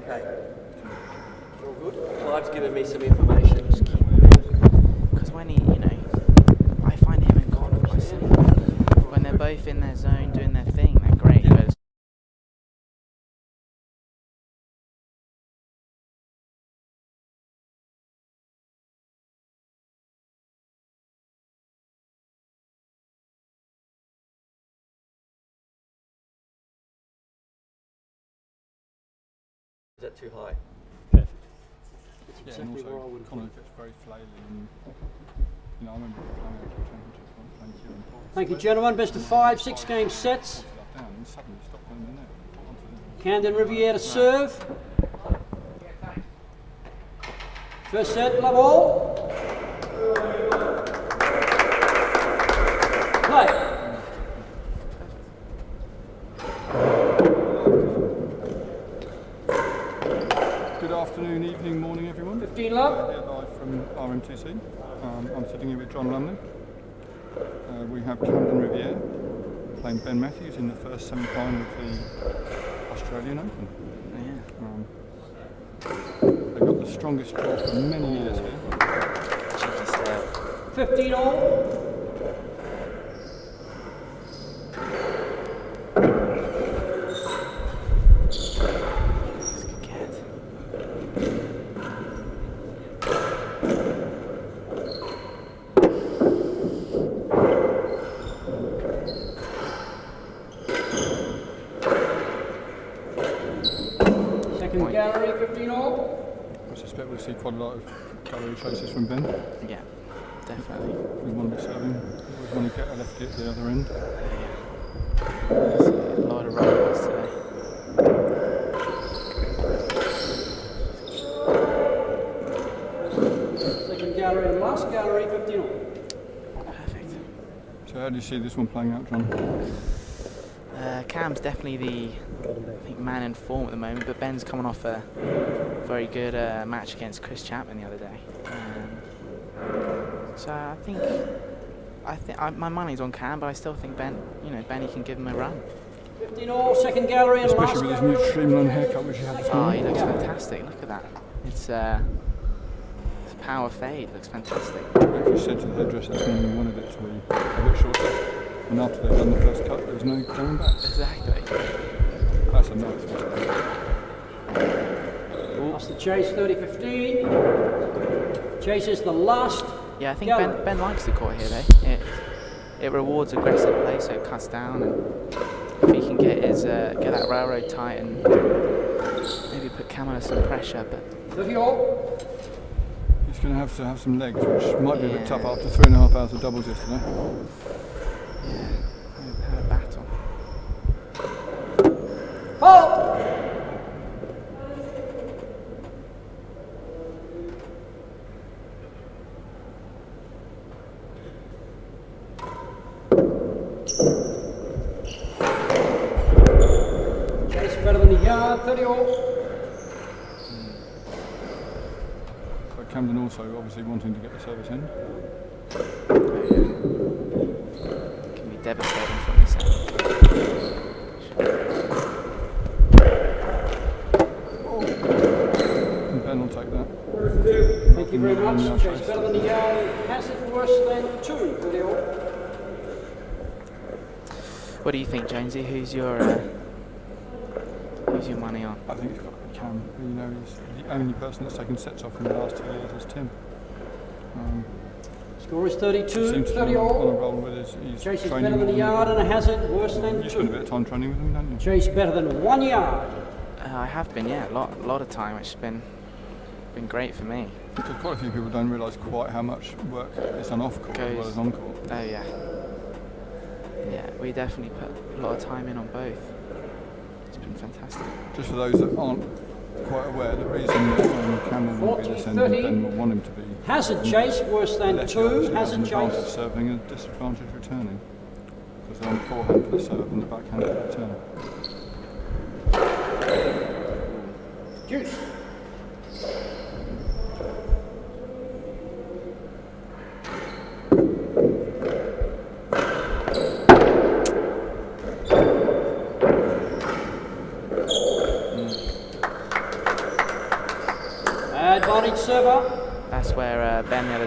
Okay. All good. Clive's given me some information. Because when he, I find him and Connor quite similar. When they're both in their zone doing their thing, they're great. Yeah. But Is that too high? Perfect. That's Yeah, exactly and where I also would Connor put it. gets very flaily, and I remember playing out for championships once playing Kieran Paul. Thank you, gentlemen. Best of 5, 6-game sets. Down and suddenly stopped playing the net. Camden Riviere to serve. First set, love all. Play. Good afternoon, evening, morning, everyone. 15 love. Here live from RMTC. I'm sitting here with John Lumley. We have Camden Riviere playing Ben Matthews in the first semi-final of the Australian Open. They've got the strongest draw for many years here. cheeky serve. 15 all. That's a good cat. Second gallery, 15 all. I suspect we'll see quite a lot of gallery chases from Ben. Yeah, definitely. We want to be serving. We always want to get a lefty at the other end. There's a lot of rivalries today. Second gallery and last gallery, 15 all. Perfect. So how do you see this one playing out, John? Cam's definitely the man in form at the moment, but Ben's coming off a very good match against Chris Chapman the other day. So I think my money's on Cam, but I still think Benny can give him a run. 15 all, second gallery and last Especially with his gallery. new streamline haircut, which he had this Oh, he morning. looks fantastic. Look at that. It's a power fade. Looks fantastic. He said to the hairdresser this morning he wanted it to be a bit shorter. And after they've done the first cut, there's no going back. Exactly. That's a nice one. That's the chase, 30-15. Chase is the last. Yeah, I think gallery. Ben likes the court here though. It rewards aggressive play, so it cuts down, and if he can get that railroad tight and maybe put Cam under some pressure, but 30 all. He's going to have some legs, which might be a bit Yeah. tough after 3.5 hours of doubles yesterday. had a battle. Hold. Chase better than a yard, 30 all. But Camden also obviously wanting to get the service in. Can be devastating from this end. And Ben will take that. Thank you very much. Chase better than a yard. Has it worse than 2, 30 all. What do you think, Jonesy? Who's your money on? I think it's got to be Cam. He's the only person that's taken sets off in the last 2 years is Tim. Score is Seems 32, to 30 be on a all. roll with his Chase is training. better than a yard and a hazard worse than You spent a 2. bit of time training with him, don't you? Chase better than 1 yard. I have been, yeah, a lot of time. It's been great for me. Because quite a few people don't realise quite how much work is done off court as well as on court. Oh yeah. Yeah, we definitely put a lot of time in on both. It's been fantastic. Just for those that aren't quite aware, the reason that Campbell will be 40, this end and 30. Ben will want him to be Hazard chase worse than left 2. has Hazard an advantage chase. serving and a disadvantage returning. Because they're on forehand for the serve and the backhand for the return. Juice.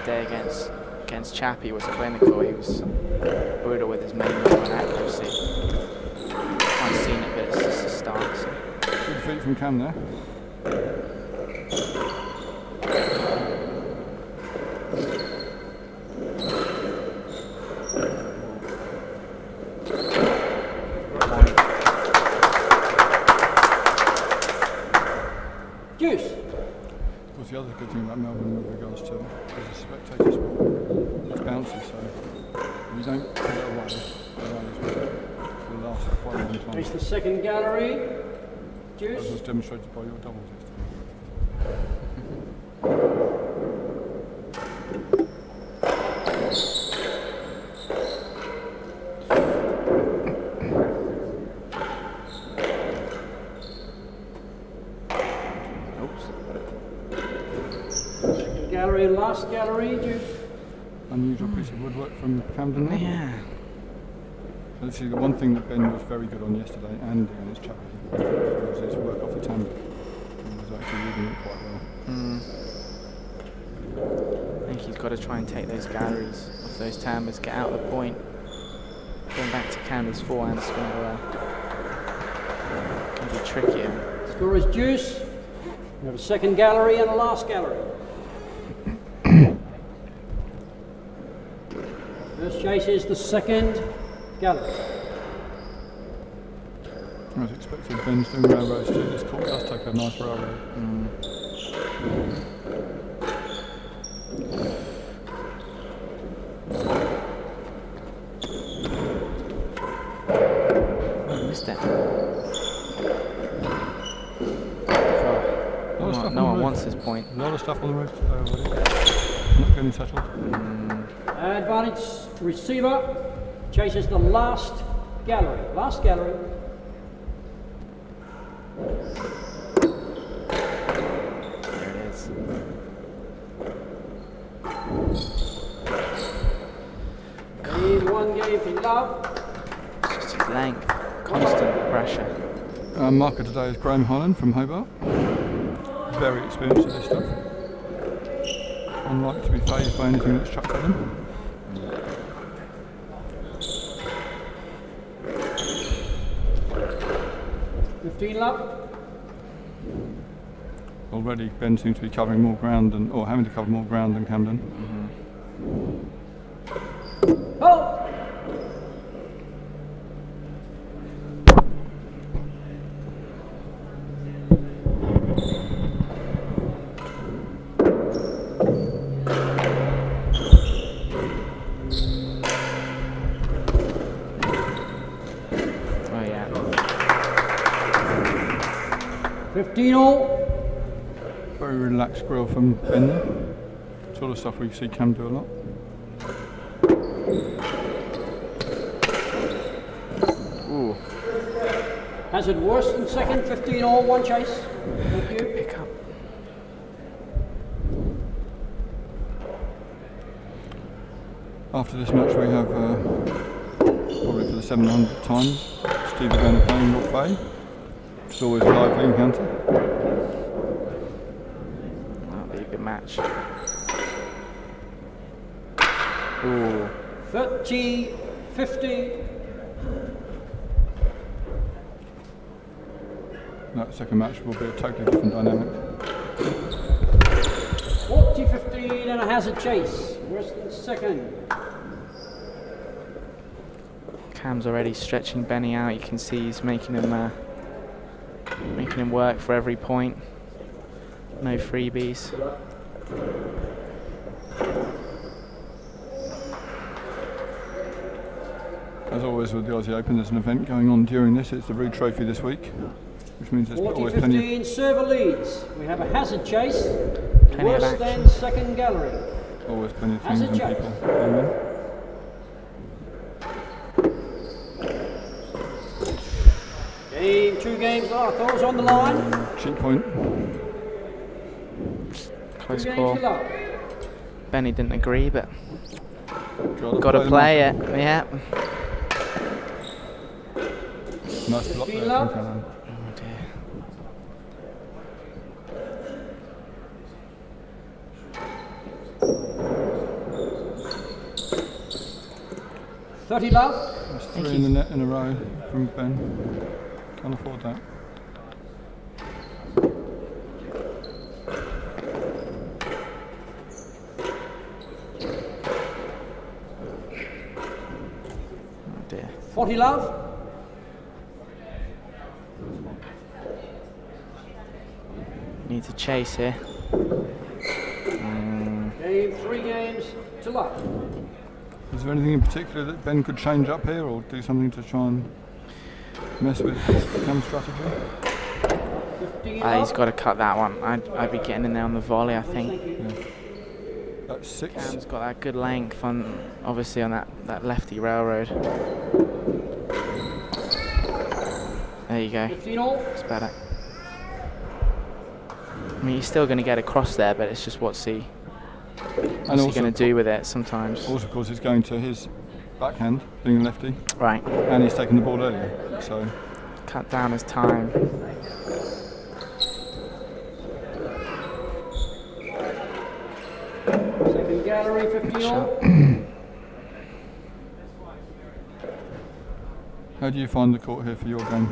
day against Chappie was clinical. He was brutal with his main ball and accuracy. I've seen it, but it's just a start. So. Good feet from Cam there. Juice. Of course, the other good thing about Melbourne with regards to as a spectator sport, it's bouncy, so if you don't put it away, it will last for quite a long time. Here's the second gallery. As Juice. was demonstrated by your doubles yesterday. Second gallery, last gallery. Juice. Unusual piece of woodwork from Camden there. Yeah. So this is the one thing that Ben was very good on yesterday and doing his Chappie was his work off the tandem. He was actually reading it quite well. I think he's got to try and take those galleries off those timbers, get out of the point. Going back to Camden's forehand's going to be trickier. Score is Juice. We have a second gallery and a last gallery. First chase is the second gallery. As expected, Ben's doing railroads too. This court does take a nice railroad. Missed it. No one wants this point. A lot of stuff on the roof already. Not getting settled. Advantage receiver chases the last gallery. Last gallery. There it is. One game for love. It's just his length, constant pressure. Our marker today is Graham Holland from Hobart. Very experienced at this stuff. Unlikely to be phased by anything that's chucked at him. Love. Already Ben seems to be covering more ground than, or having to cover more ground than Camden. Oh! Oh yeah. 15-all. Very relaxed grill from Ben there. Sort of stuff we see Cam do a lot. Ooh. Hazard worse than second. 15-all. One chase. Thank you. Pick up. After this match we have, probably for the 700th time, Steve Banner playing Rock Bay. It's always a lively encounter. That'll be a good match. Ooh. 30, 50. That second match will be a totally different dynamic. 40, 15 and a hazard chase. Worse than second. Cam's already stretching Benny out. You can see he's making him work for every point. No freebies. As always with the Aussie Open, there's an event going on during this. It's the Rude Trophy this week, which means there's 40, always plenty. 15, server leads. We have a hazard chase. Plenty of Worse action. than second gallery. Always plenty of Has things it and checked? people going in. Game, 2 games. Those on the line. Cheap point. Close 2 games call. for love. Benny didn't agree, but Got to play it. Yeah. Nice block there Love. from Cameron. Oh dear. 30 love. That's 3 in the net in a row from Ben. Can't afford that. Oh dear. 40 love. Need to chase here. Game 3 games to love. Is there anything in particular that Ben could change up here or do something to try and mess with Cam's strategy? 15 He's love. got to cut that one. I'd be getting in there on the volley, I think. Yeah. That's 6. Cam's got that good length on, obviously on that lefty railroad. There you go. 15 all. It's better. I mean, he's still going to get across there, but it's just what's he going to do with it sometimes. Also, of course, it's going to his backhand, being a lefty, Right. and he's taken the ball earlier. So Cut down his time. Second gallery, 15 all. how do you find the court here for your game?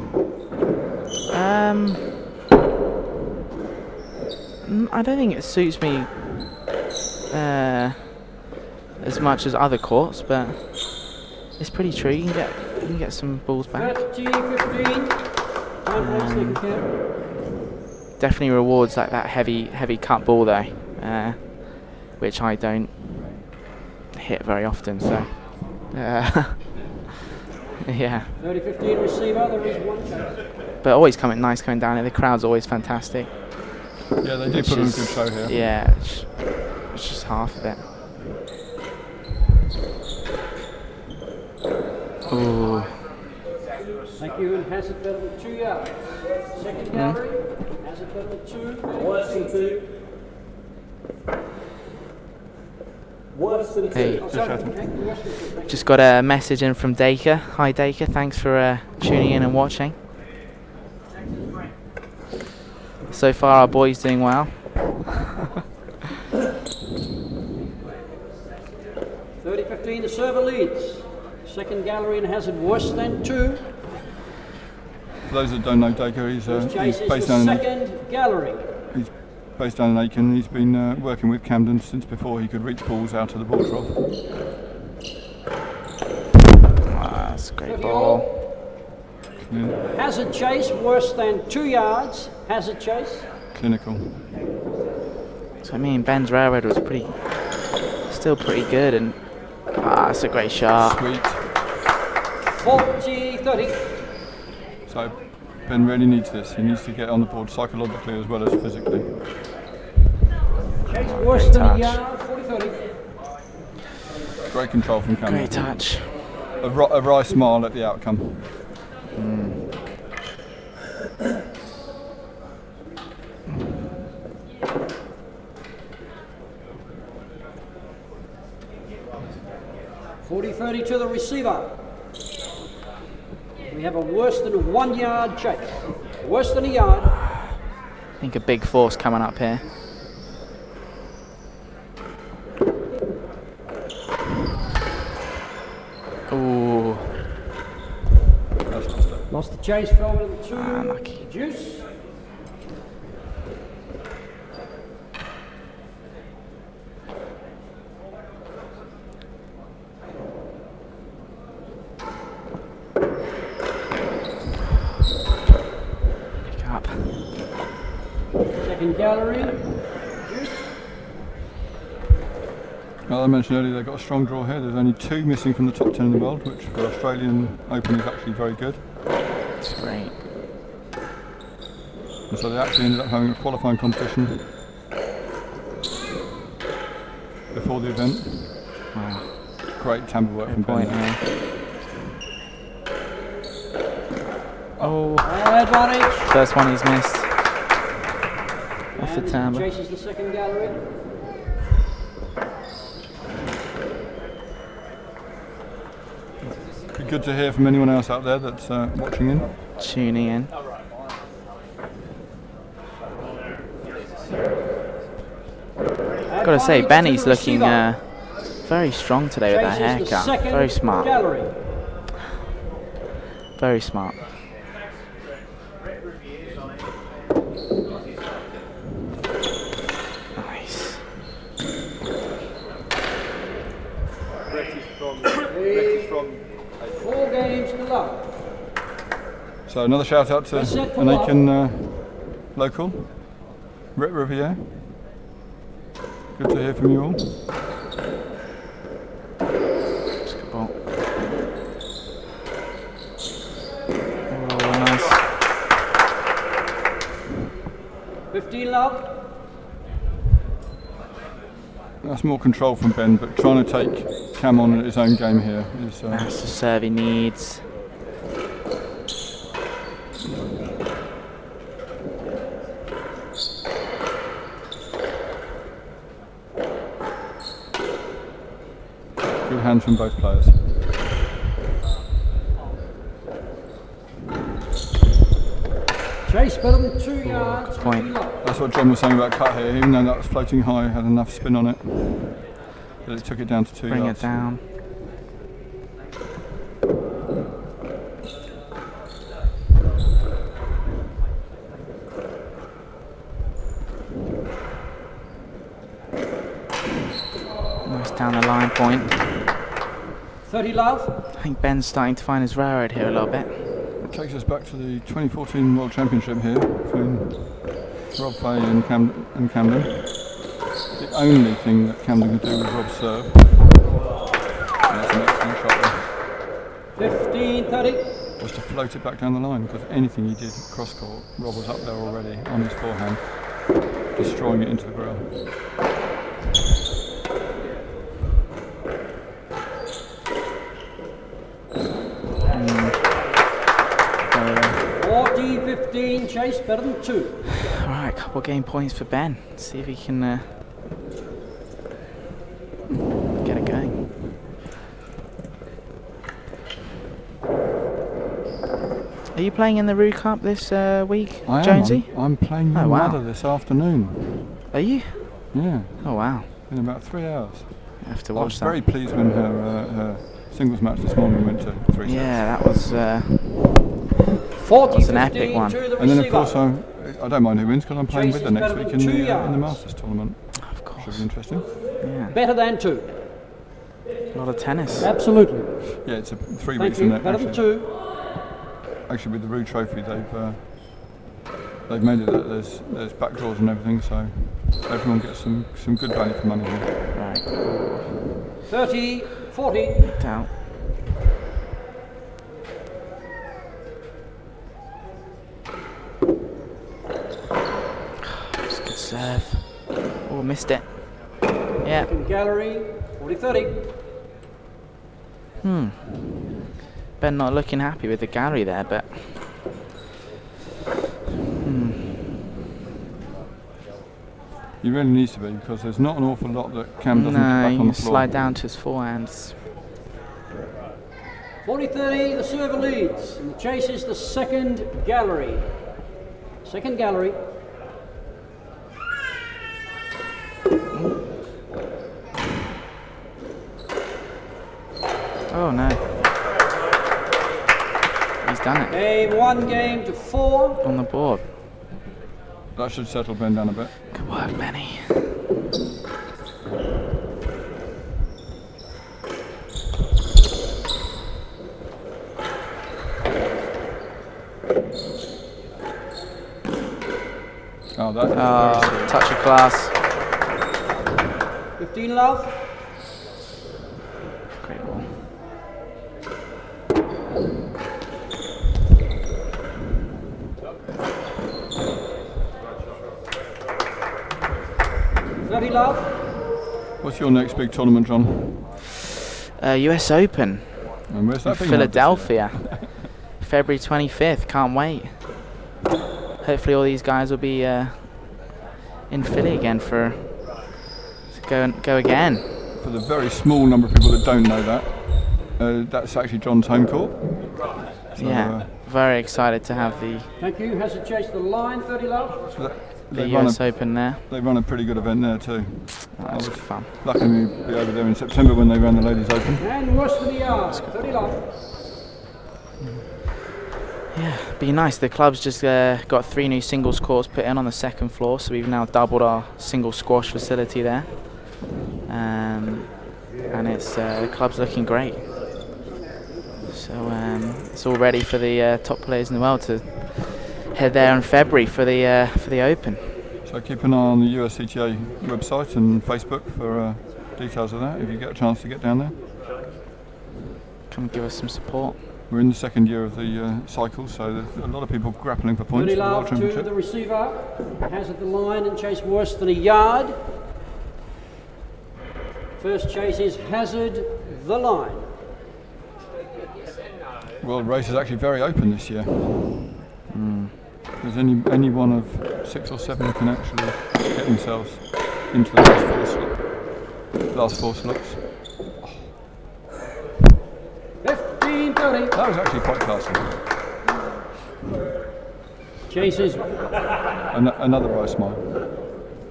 I don't think it suits me as much as other courts, but it's pretty true. You can get some balls back. 30, 15. Time breaks, second count. Definitely rewards like that heavy cut ball though, which I don't hit very often. So yeah, 30, 15 receiver. There is one chance. but always coming down here. The crowd's always fantastic. Yeah, they do put on a good show here. Yeah, it's just half of it. Ooh. Thank you, and has it better than 2 yards. Second gallery, has it better than 2. Worse than 2. Worse than 2. Hey. Oh, sorry, thank you, worse than 2. Thank you. Just got a message in from Dacre. Hi Dacre, thanks for tuning in and watching. So far our boy's doing well. 30, 15, the server leads. Second gallery and has it worse than 2. For those that don't know Dacre, he's Chase is based the down in second gallery. he's based down in Aiken. He's been working with Camden since before he could reach balls out of the ball trough. That's a great 30 ball. all. Yeah, Hazard chase worse than 2 yards. Hazard chase. clinical. So I mean Ben's railroad was still pretty good, and that's a great shot. Sweet. 40, 30. So Ben really needs this. He needs to get on the board psychologically as well as physically. Chase worse great than a touch. yard. 40, 30. Great control from Camden. Great touch. A wry smile at the outcome. 40-30 to the receiver. We have a worse than 1 yard chase. Worse than a yard. I think a big force coming up here. Ooh, That's lost it. Lost the chase, fell to the 2. Unlucky. Juice. pick up. Second gallery. Juice. Well, I mentioned earlier they've got a strong draw here. There's only 2 missing from the top 10 in the world, which for Australian Open is actually very good. It's great. And so they actually ended up having a qualifying competition before the event. Wow. Great tambour work from Good point Ben. here. Oh, Advantage. first one he's missed. Off the And timbre. chases the second gallery. Be good to hear from anyone else out there that's watching in. Tuning in. Gotta say, Advantage Benny's to the looking receiver. Very strong today with that Chases the haircut. second Very smart. gallery. Very smart. Nice. Four games to love. So another shout out to an Aiken local, Riviere. Good to hear from you all. Basketball. Oh, nice. 15 love. That's more control from Ben, but trying to take Cam on at his own game here is. That's the serve he needs. Good hands from both players. Chase better than 2 yards. good point. 15 love. That's what John was saying about cut here. Even though that was floating high, had enough spin on it, but it took it down to 2 Bring yards. it down. Nice down the line point. 30 love. I think Ben's starting to find his railroad here a little bit. It takes us back to the 2014 World Championship here between Rob Fay and Camden. The only thing that Camden could do was Rob's serve. And that's an excellent shot there. 15, 30. Was to float it back down the line, because anything he did cross court, Rob was up there already on his forehand, destroying it into the grill. Uh, 15, Chase better than 2. Alright, couple game points for Ben. See if he can get it going. Are you playing in the Roo Cup this week, I am. Jonesy? I'm playing Oh, your wow. mother this afternoon. Are you? Yeah, Oh wow. in about 3 hours. I have to I was watch that. very pleased when her singles match this morning went to 3 sets. Yeah, that was 40, That's an 15 epic one. to the And then of receiver. course I don't mind who wins, because I'm playing with her Chases next better week than in 2 the yards. Masters tournament. of Should course. be interesting. Yeah. Better than 2. A lot of tennis. Absolutely. Yeah, it's 3 Thank weeks you. in there. Better than 2. Actually, with the Roo Trophy, they've made it that there's back draws and everything, so everyone gets some good value for money here. Right. 30, 40. Down. That's a good serve. Oh, missed it. Yeah. Second gallery, 40, 30. Ben not looking happy with the gallery there, but He really needs to be, because there's not an awful lot that Cam doesn't no, get he back on can the floor. slide down to his forehands. 40, 30, the server leads. And the chase is the second gallery. Second gallery. Oh no. He's done it. Game 1, game to 4. On the board. That should settle Ben down a bit. Good work, Benny. Oh, that is very Oh, touch of class. 15 love. Great ball. Love. What's your next big tournament, John? US Open And where's that in being held this year? Philadelphia. February 25th. Can't wait. Hopefully all these guys will be in Philly again for go again. For the very small number of people that don't know that, that's actually John's home court. So, Yeah, very excited to have the Thank you. Has it chased the line? 30 love. so the US Open there. They run a pretty good event there too. That's good fun. Lucky to be over there in September when they ran the Ladies Open. And worse than the yard, 30 love. Yeah, be nice. The club's just got 3 new singles courts put in on the 2nd floor, so we've now doubled our single squash facility there. And it's the club's looking great. So it's all ready for the top players in the world to head there in February for the Open. So keep an eye on the USCTA website and Facebook for details of that if you get a chance to get down there. Come give us some support. We're in the 2nd year of the cycle, so there's a lot of people grappling for points 30 for the World love to Championship. the receiver. Hazard the line and chase worse than a yard. First chase is Hazard the line. World race is actually very open this year. There's any one of 6 or 7 can actually get themselves into the last 4 slots. 15-30. That was actually quite classy. Chase is Another right smile.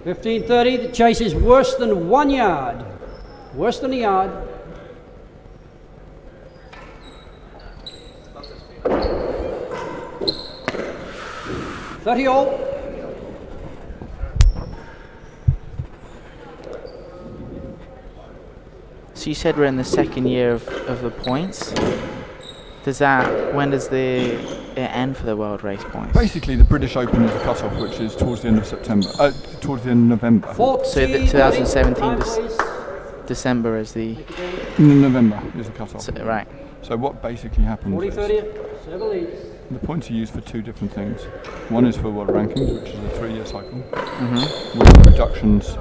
15-30. The chase is worse than 1 yard. Worse than a yard. $30 all. So you said we're in the 2nd year of the points. When does it end for the world race points? Basically, the British Open is the cut-off, which is towards the end of September. Towards the end of November. 14, So the 2017 time, please. December is the November is the cut-off. right. So what basically happens 40-30. is 7 leads. the points are used for 2 different things. One is for world rankings, which is a 3-year cycle, with reductions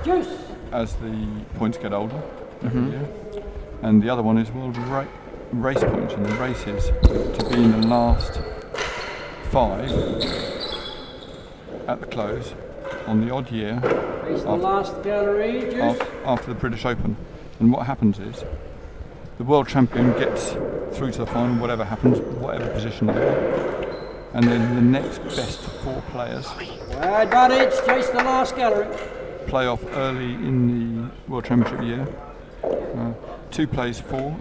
Juice. as the points get older every year. And the other one is world race points, and the race is to be in the last 5 at the close on the odd year Face the last gallery. Juice. after the British Open. And what happens is the world champion gets through to the final, whatever happens, whatever position they are, and then the next best 4 players Advantage. Chase the last gallery. play off early in the World Championship year. 2 plays 5,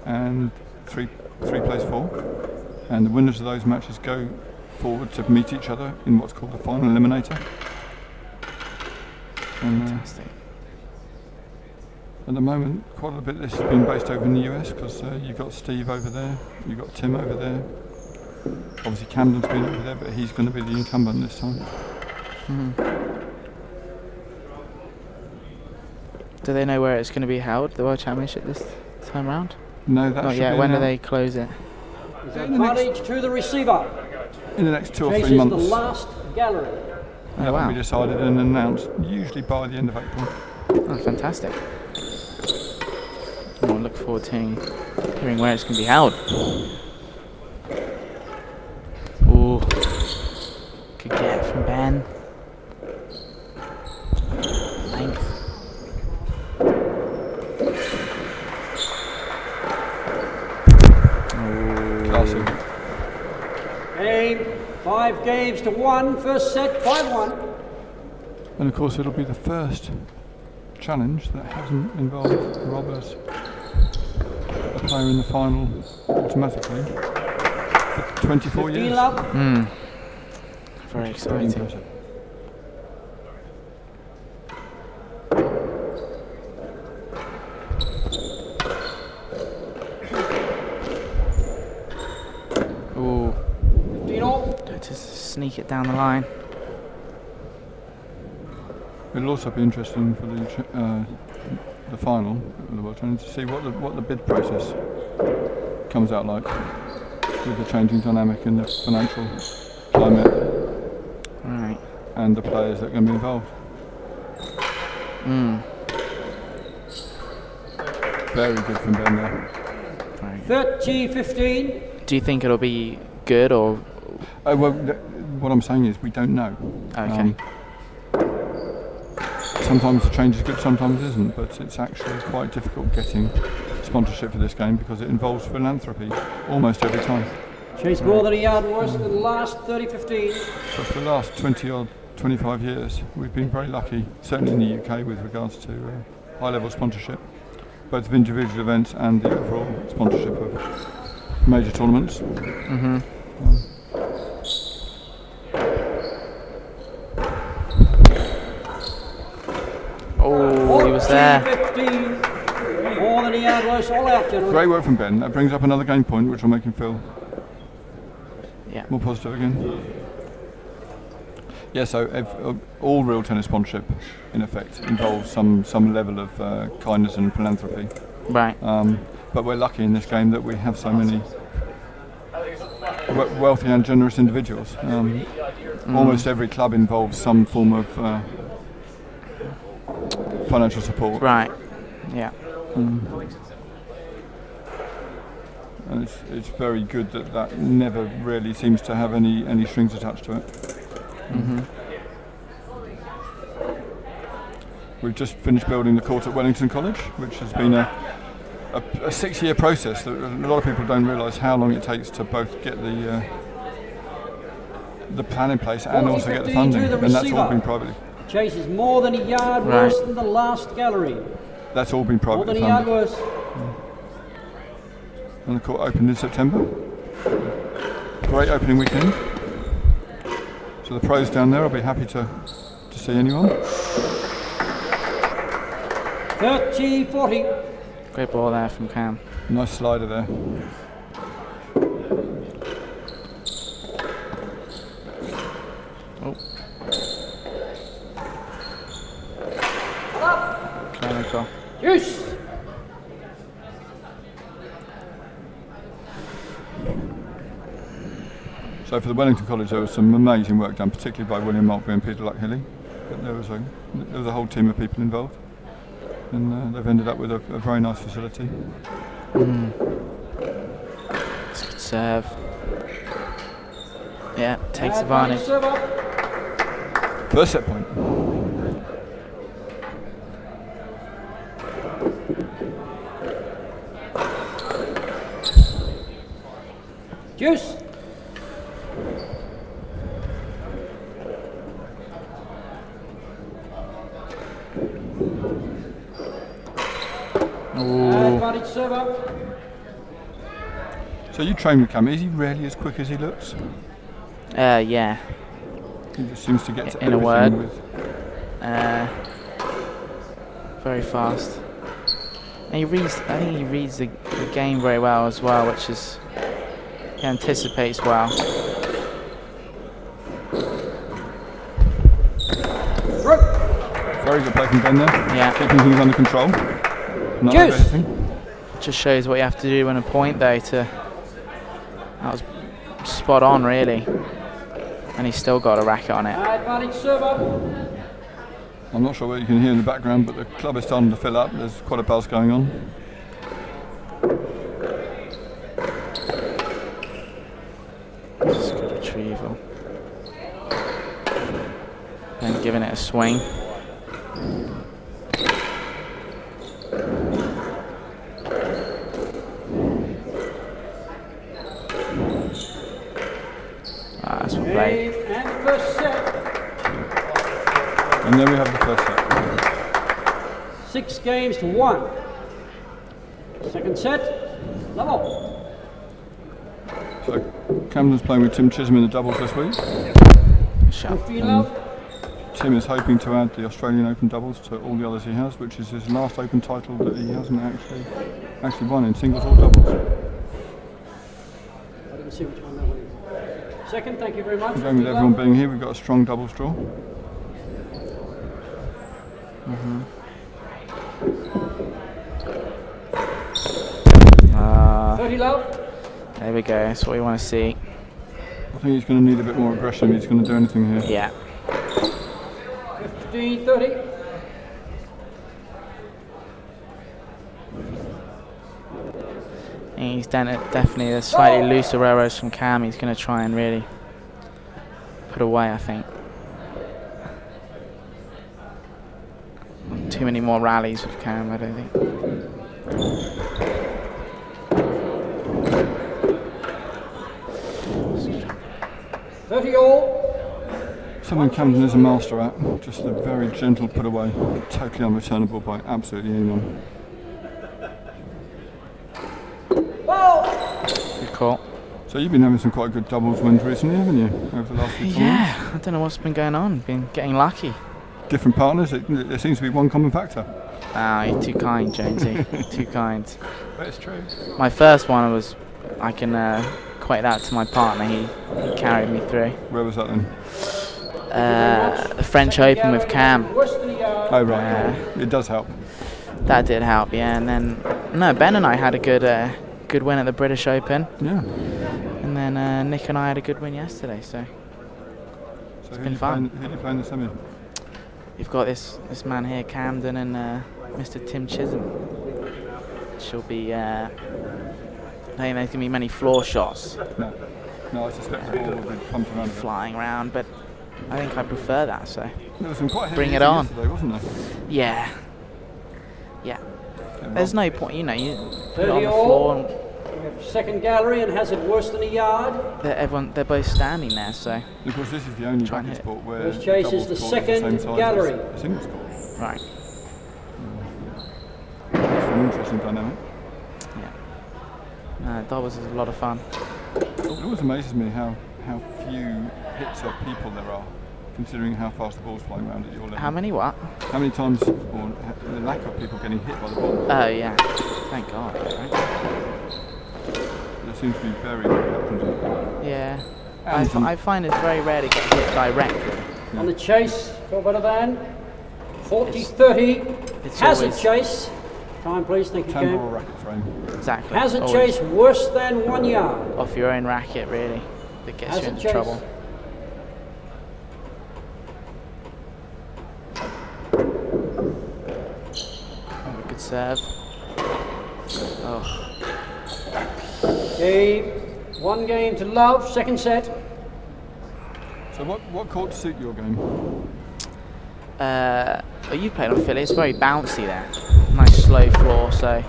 and 3 plays 4. And the winners of those matches go forward to meet each other in what's called the final eliminator. And Fantastic. at the moment, quite a bit of this has been based over in the US because you've got Steve over there, you've got Tim over there. Obviously, Camden's been over there, but he's going to be the incumbent this time. Do they know where it's going to be held, the World Championship this time round? No, that Not should yet. be When do announced they close it? Advantage to the receiver. in the next 2 or 3 Chases months. the last gallery. That wow. will be decided and announced, usually by the end of April. Oh, fantastic. I'll look forward to hearing where it's going to be held. Ooh. Good get from Ben. Length. Classy. Game. 5 games to 1. First set, 5-1. And of course, it'll be the first challenge that hasn't involved Rob as a player in the final automatically for 24 15 years. love. Very Very exciting. impressive. Ooh. 15 all. Just sneak it down the line. It'll also be interesting for the final of the World Challenge to see what the bid process comes out like with the changing dynamic in the financial climate Right. and the players that are going to be involved. Very good from Ben there. Right. 30-15. Do you think it'll be good or Well, what I'm saying is we don't know. okay? Sometimes the change is good, sometimes it isn't, but it's actually quite difficult getting sponsorship for this game because it involves philanthropy almost every time. Chase more than a yard worse than the last 30-15. So for the last 20 odd, 25 years, we've been very lucky, certainly in the UK, with regards to high-level sponsorship, both of individual events and the overall sponsorship of major tournaments. Oh, he was there. 15, more than a yard worse, all out, gentlemen. Great work from Ben. That brings up another game point, which will make him feel more positive again. Yeah, so all real tennis sponsorship, in effect, involves some level of kindness and philanthropy. Right. But we're lucky in this game that we have so many wealthy and generous individuals. Almost every club involves some form of financial support. Right. Yeah. And it's very good that never really seems to have any strings attached to it. We've just finished building the court at Wellington College, which has been a 6-year process that a lot of people don't realise how long it takes to both get the plan in place and also get the funding, and that's all been privately. Chase is more than a yard worse than the last gallery. That's all been privately More than a yard funded. worse. And the court opened in September. Great opening weekend. So the pros down there, I'll be happy to see anyone. 30-40. Great ball there from Cam. Nice slider there. Oh. Clinical. Juice. So for the Wellington College, there was some amazing work done, particularly by William Maltby and Peter Luckhilly. But there was a whole team of people involved, and they've ended up with a very nice facility. It's a good serve. Yeah, takes advantage. First set point. Juice. Advantage server. So you train with Cam. Is he really as quick as he looks? Yeah. He just seems to get to In a everything word. with. Very fast. And I think he reads the game very well as well, which is, he anticipates well. Very good play from Ben there. Yeah. Keeping things under control. Not Juice. anything. Just shows what you have to do when a point though that was spot on really. And he's still got a racket on it. Advantage server. I'm not sure what you can hear in the background, but the club is starting to fill up. There's quite a buzz going on. Just good retrieval. And giving it a swing. That's what played. And the first set. And then we have the first set. 6 games to 1. Second set. Level. So Camden's playing with Tim Chisholm in the doubles this week. Shot. 15 love. Tim is hoping to add the Australian Open doubles to all the others he has, which is his last Open title that he hasn't actually won in singles or doubles. I didn't see which one that one is. Second, thank you very much. Again, with everyone being here, we've got a strong doubles draw. Ah, 30 love. there we go. That's what we want to see. I think he's going to need a bit more aggression if he's going to do anything here. Yeah. 15, 30. And he's done it definitely the slightly looser railroads from Cam. He's going to try and really put away, I think. Not too many more rallies with Cam, I don't think. 30 all. Something Camden is a master at, just a very gentle put away, totally unreturnable by absolutely anyone. Good call. So you've been having some quite good doubles wins recently, haven't you, over the last few tournaments? Yeah, I don't know what's been going on. Been getting lucky. Different partners, there seems to be one common factor. Ah, you're too kind, Jonesy. Too kind. But it's true. My first one was, I can equate that to my partner. He carried me through. Where was that then? The French Open with Cam. Oh right, it does help. That did help, yeah. And then, no, Ben and I had a good win at the British Open. Yeah. And then Nick and I had a good win yesterday, so So been fun. Who do you play in the semi? you've got this man here, Camden, and Mr. Tim Chisholm. She'll be, I don't think there's going to be many floor shots No, I suspect the ball will be pumped around a bit. flying around, but I think I prefer that, so There was some quite heavy bring it hitting on. yesterday, wasn't there? Yeah. There's no point, you know, you put it 30 on the all. floor and We have second gallery and has it worse than a yard. they're both standing there, so Of course, this is the only Try and racket hit. sport where First chase doubles is the court second the same size gallery. as a singles court. right. It's an interesting dynamic. Doubles is a lot of fun. It always amazes me how few hits of people there are, considering how fast the ball's flying around at your level. How many what? How many times, or the lack of people getting hit by the ball. Oh yeah. Thank God. Right? There seems to be very good. Yeah. And I find it's very rare to get hit directly. On the chase, for better than 40-30. It's Hazard always- chase. Time please, thank you, Tambour or Cam. racket frame. Exactly. Hazard Always chase worse than 1 yard. off your own racket, really, that gets you Hazard into chase. trouble. Oh, good serve. Oh, Okay, 1 game to love, second set. So what courts suit your game? you played on Philly. It's very bouncy there. Nice slow floor. So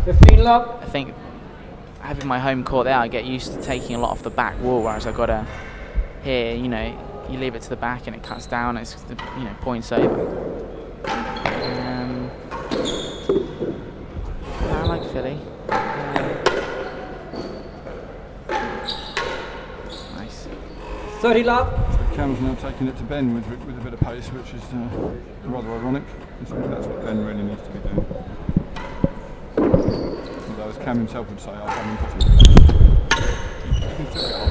15 love. I think having my home court there, I get used to taking a lot off the back wall. Whereas I've got to here, you know, you leave it to the back and it cuts down. It's points over. I like Philly. Nice. 30 love. So Cam's now taking it to Ben with a bit of pace, which is rather ironic. That's what Ben really needs to be doing. Although, as Cam himself would say, I haven't got him. He took it on.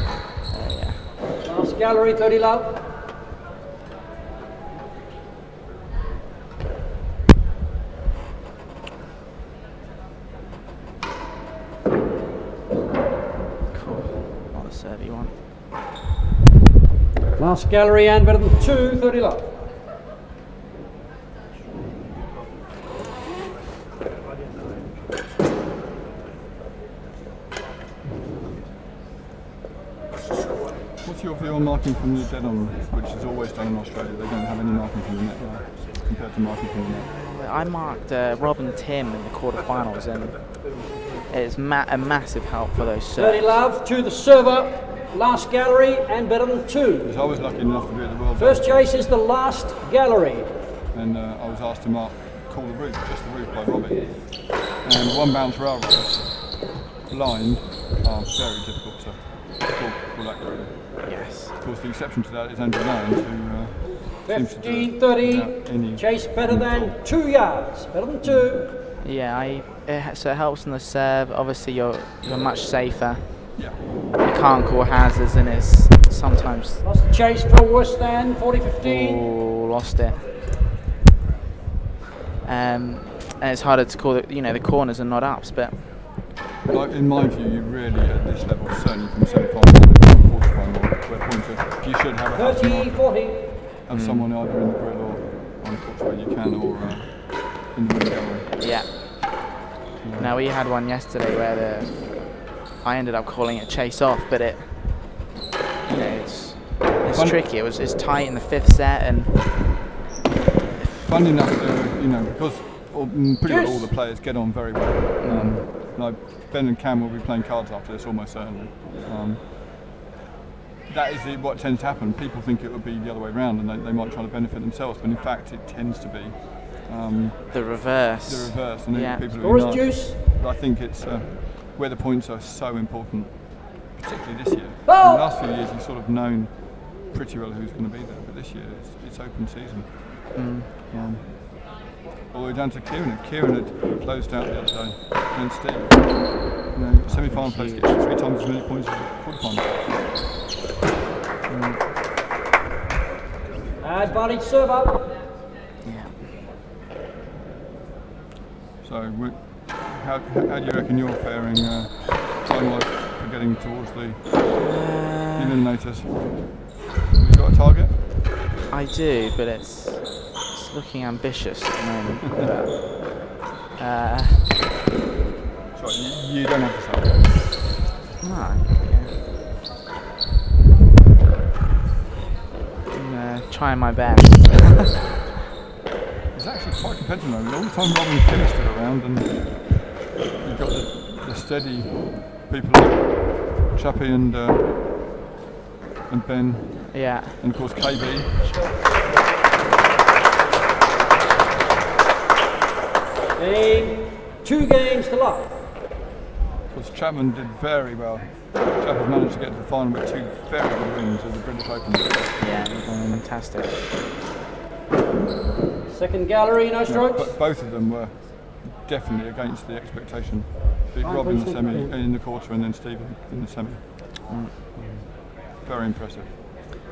Yeah. Last gallery, 30 love. Cool. Not the serve you want. Last gallery and better than 2, 30 love. What's your view on marking from the dead on, which is always done in Australia? They don't have any marking from the net now, compared to marking from the net. I marked Rob and Tim in the quarterfinals, and it's a massive help for those 30 serves. love to the server. Last gallery and better than 2. Because I was lucky enough to be at the World First Cup, chase is the last gallery. and I was asked to mark call the roof, just the roof by Robbie. And one bounce rivalries, blind, are very difficult to call accurately. Yes. Of course, the exception to that is Andrew Lyons, who seems to do 15, it 30. without any Chase better than control. 2 yards. Better than 2. Yeah, so it helps on the serve. Obviously, you're much safer. Yeah. You can't call hazards, and it's sometimes Lost the chase for worse than 40-15. lost it. And it's harder to call the corners and not ups, but Like, in my view, you really, at this level, certainly from semi-final to quarter-final, where points you should have a house 30, mark 40. of someone either in the grill or on courts where you can, or in the middle gallery. yeah. Now we had one yesterday where I ended up calling it chase off, but it's Fun- tricky. It's tight in the 5th set, and Fun enough, because pretty much all the players get on very well. Like Ben and Cam will be playing cards after this almost certainly. that is what tends to happen. People think it would be the other way around, and they might try to benefit themselves, but in fact it tends to be the reverse. the reverse. And Yeah. people Scores are nice. juice. But I think it's where the points are so important, particularly this year. In Ball. the last few years, you've sort of known pretty well who's going to be there, but this year it's open season. All the way down to Kieran. Kieran had closed out the other day against Steve. Semi-final place gets you 3 times as many points as a quarter-final place. Advantage serve up. Yeah. So, how do you reckon you're faring time-wise for getting towards the eliminators? Have you got a target? I do, but it's looking ambitious at the moment. Sorry, you don't have to say. No. I'm trying my best. It's actually quite competitive though. All the time Rob and Kim are still around, and you've got the steady people like Chappie and Ben, Yeah. and of course KB. Game, 2 games to love. Of course, Chapman did very well. Chapman's managed to get to the final with 2 very good wins at the British Open. Yeah, fantastic. Second gallery, no strokes. But both of them were definitely against the expectation. Beat Fine Rob in the points, semi, yeah. in the quarter, and then Steve in the semi. Very impressive.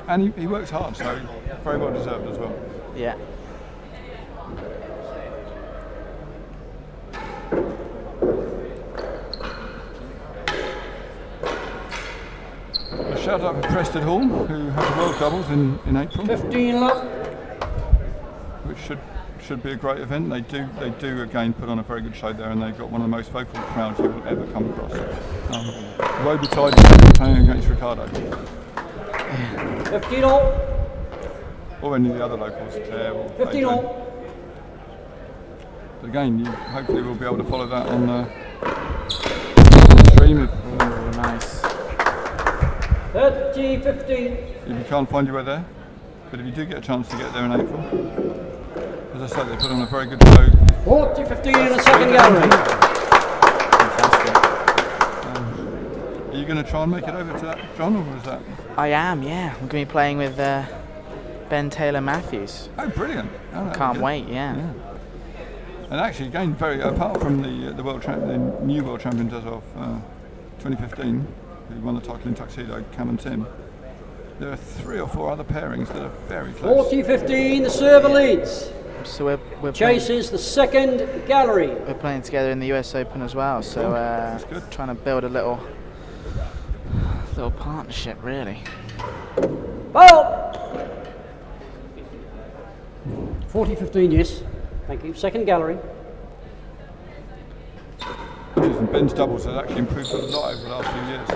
And he works hard, so very well deserved as well. Yeah. A shout out for Preston Hall, who have the World Doubles in April, 15 love. which should be a great event. They do again put on a very good show there, and they've got one of the most vocal crowds you will ever come across. Robitaille is playing against Ricardo, 15 all. or any of the other locals, Claire or 15 Adrian. all. But again, you hopefully will be able to follow that on the stream if Nice. 30, 15. you can't find your way there. But if you do get a chance to get there in April, as I said, they put on a very good show. 40, 15 in the second gallery. Fantastic. Are you going to try and make it over to that, John, or was that? I am, yeah. I'm going to be playing with Ben Taylor Matthews. Oh, brilliant! Oh, that'd be Can't good. wait, yeah. And actually, again, apart from the new world champions as of 2015, who won the title in tuxedo, Cam and Tim, there are 3 or 4 other pairings that are very close. 40, 15, the server leads. So we're playing, Chases the second gallery. we're playing together in the US Open as well. So That's good. trying to build a little partnership, really. Ball. 40, 15, yes. Thank you. Second gallery. And Ben's doubles has actually improved a lot over the last few years.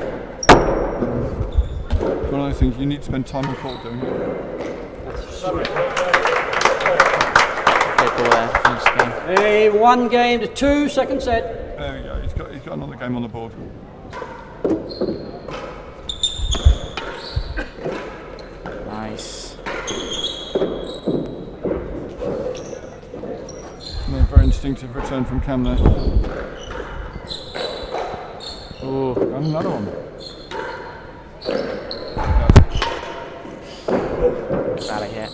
It's one of those things you need to spend time on court doing it. Great ball there, finish the game. A 1 game to 2, second set. There we go. He's got another game on the board. Nice. And a very instinctive return from Cam there. Ooh. And another one. Valley hit.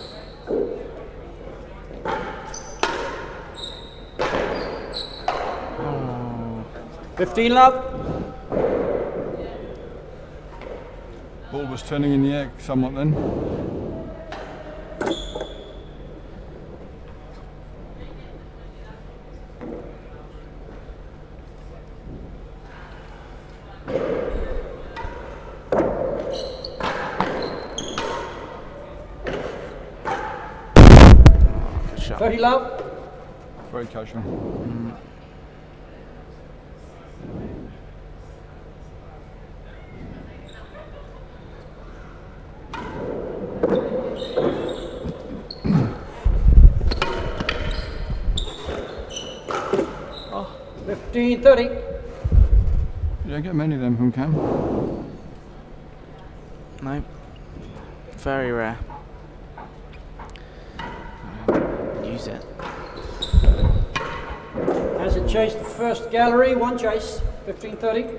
Oh. 15 love. Ball was turning in the air somewhat then. Good shot. 30 love. Very casual. Oh, 15, 30. You don't get many of them from Cam. No. Very rare. Use it. Hasn't chased the first gallery, one chase, 15.30.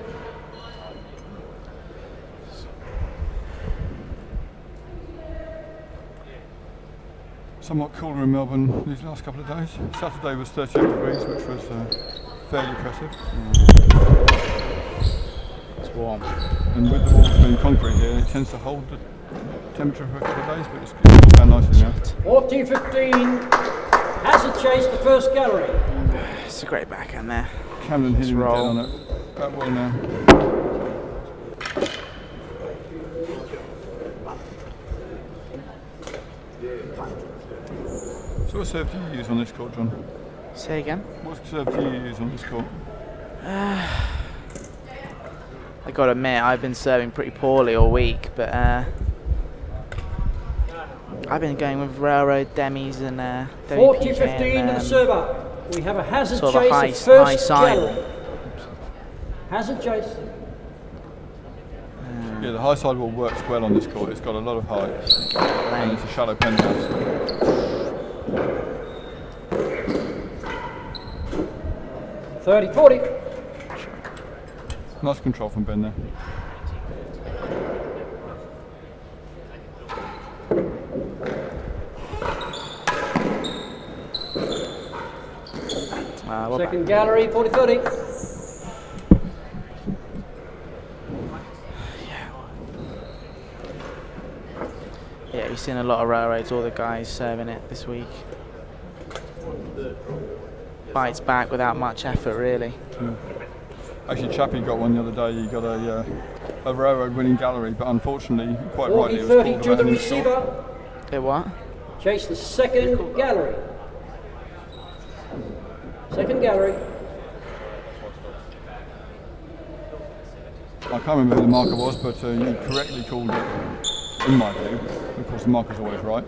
Somewhat cooler in Melbourne these last couple of days. Saturday was 38 degrees, which was fairly impressive. It's warm. And with the walls being concrete here, it tends to hold the temperature for a couple of days, but it's cooled down nicely now. 14.15. Hasn't chased the first gallery. It's a great backhand there. Camden hitting dead roll. on it. That well now. So what serve do you use on this court, John? Say again. What serve do you use on this court? I gotta admit, I've been serving pretty poorly all week, but I've been going with railroad demis and WPK 40.15 to the and server. We have a hazard sort of chase a high of first side. gallery. Hazard chase. Yeah, the high sidewall works well on this court. It's got a lot of height, and it's a shallow penthouse. 30.40. Nice control from Ben there. Second gallery, 40.30. Yeah, you've seen a lot of railroads, all the guys serving it this week. Bites back without much effort, really. Actually, Chappie got one the other day. He got a railroad winning gallery, but unfortunately, quite rightly, it was 40.30 called to about the an install. receiver. It what? Chase the second gallery. Second gallery. I can't remember who the marker was, but you correctly called it, in my view. Of course, the marker's always right.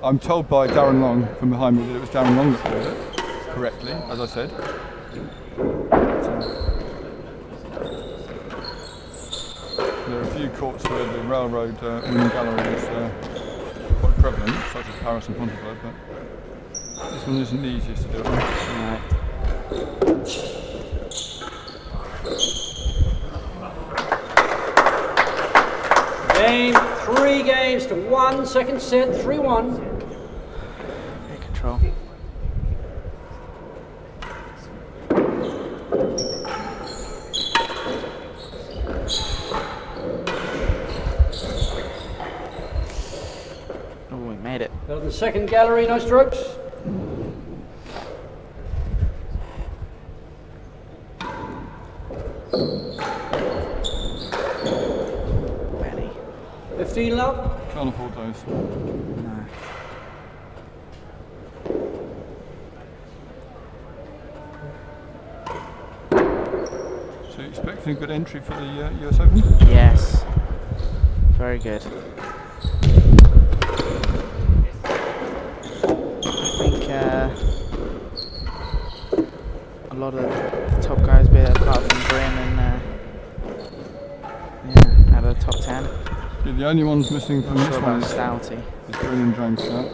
I'm told by Darren Long from behind me that it was Darren Long that called it correctly, as I said. There are a few courts where the railroad winning gallery is quite prevalent, such as Paris and Fontainebleau, but this one isn't the easiest to do it on. Right. Game, 3 games to 1. Second set, 3-1. Good control. Oh, we made it. Go to the second gallery, no strokes. Penny. 15 love. Can't afford those. No. So you expecting a good entry for the US Open? Yes. Very good. I think a lot of the top guys be there apart from Bryn and yeah, out of the top 10. Yeah, the only ones missing from Not this sure one about is Stouty. Bryn and James Stout.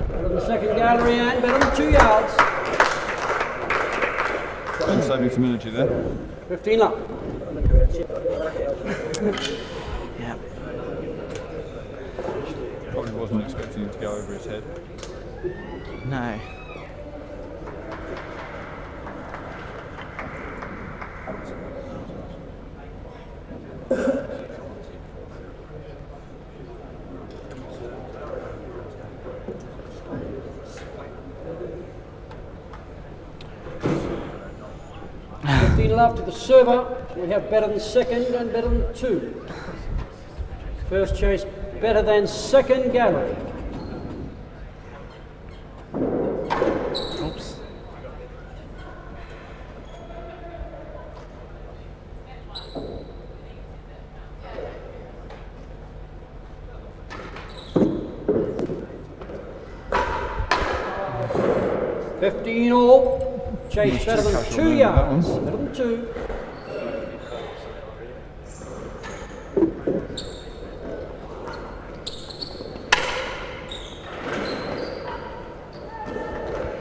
Go to the second gallery and bet on 2 yards. And saving some energy there. 15 love. Yeah. Probably wasn't expecting it to go over his head. No. Love to the server. We have better than second and better than 2. First chase better than second gallery. Oops. chase better than casual 2 there with that yards. one. Better than 2.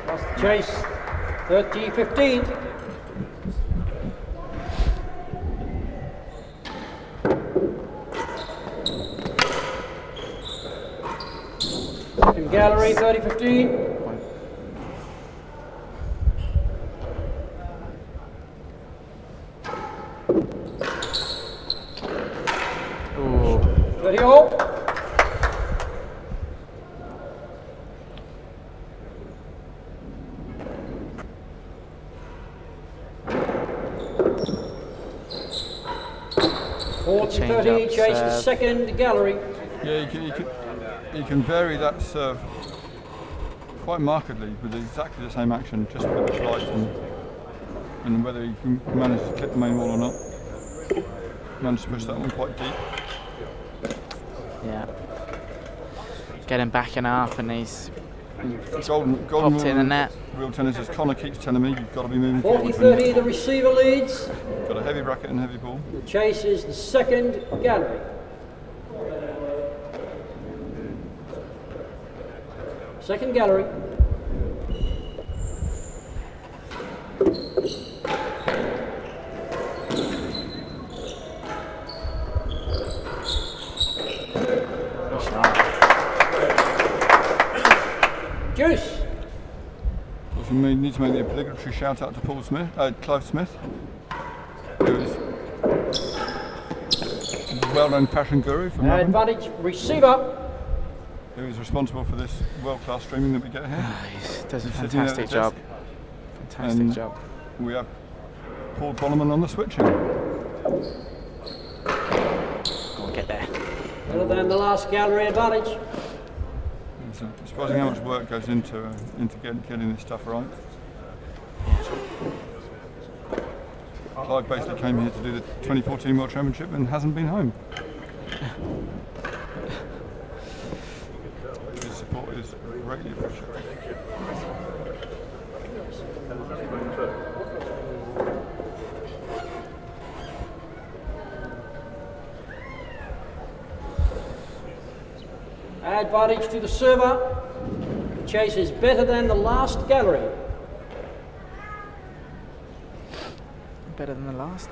Lost the chase. 30-15. Second gallery, 30-15. Ooh. 30 all. Change 40-30, up chase the serve. second gallery. Yeah, you can vary that serve quite markedly with exactly the same action, just with the flight and whether you can manage to clip the main wall or not. Managed to push that one quite deep. Yeah. Get him backing up, and he's Golden popped rule it in the net. real tennis, as Connor keeps telling me, you've got to be moving forward. when 40-30, the receiver leads. you've got a heavy racket and heavy ball. The chase is the second gallery. Second gallery. Juice. Also, we need to make the obligatory shout out to Clive Smith, who is a well-known fashion guru from Melbourne, Advantage receiver. who is responsible for this world-class streaming that we get here. He does a He's sitting there at fantastic the job. desk. Fantastic And job. we have Paul Bonneman on the switching. Go on, get there. Better than the last gallery advantage. It's surprising how much work goes into getting this stuff right. Clive basically came here to do the 2014 World Championship and hasn't been home. His support is greatly appreciated. Advantage to the server. Chase is better than the last gallery. Better than the last.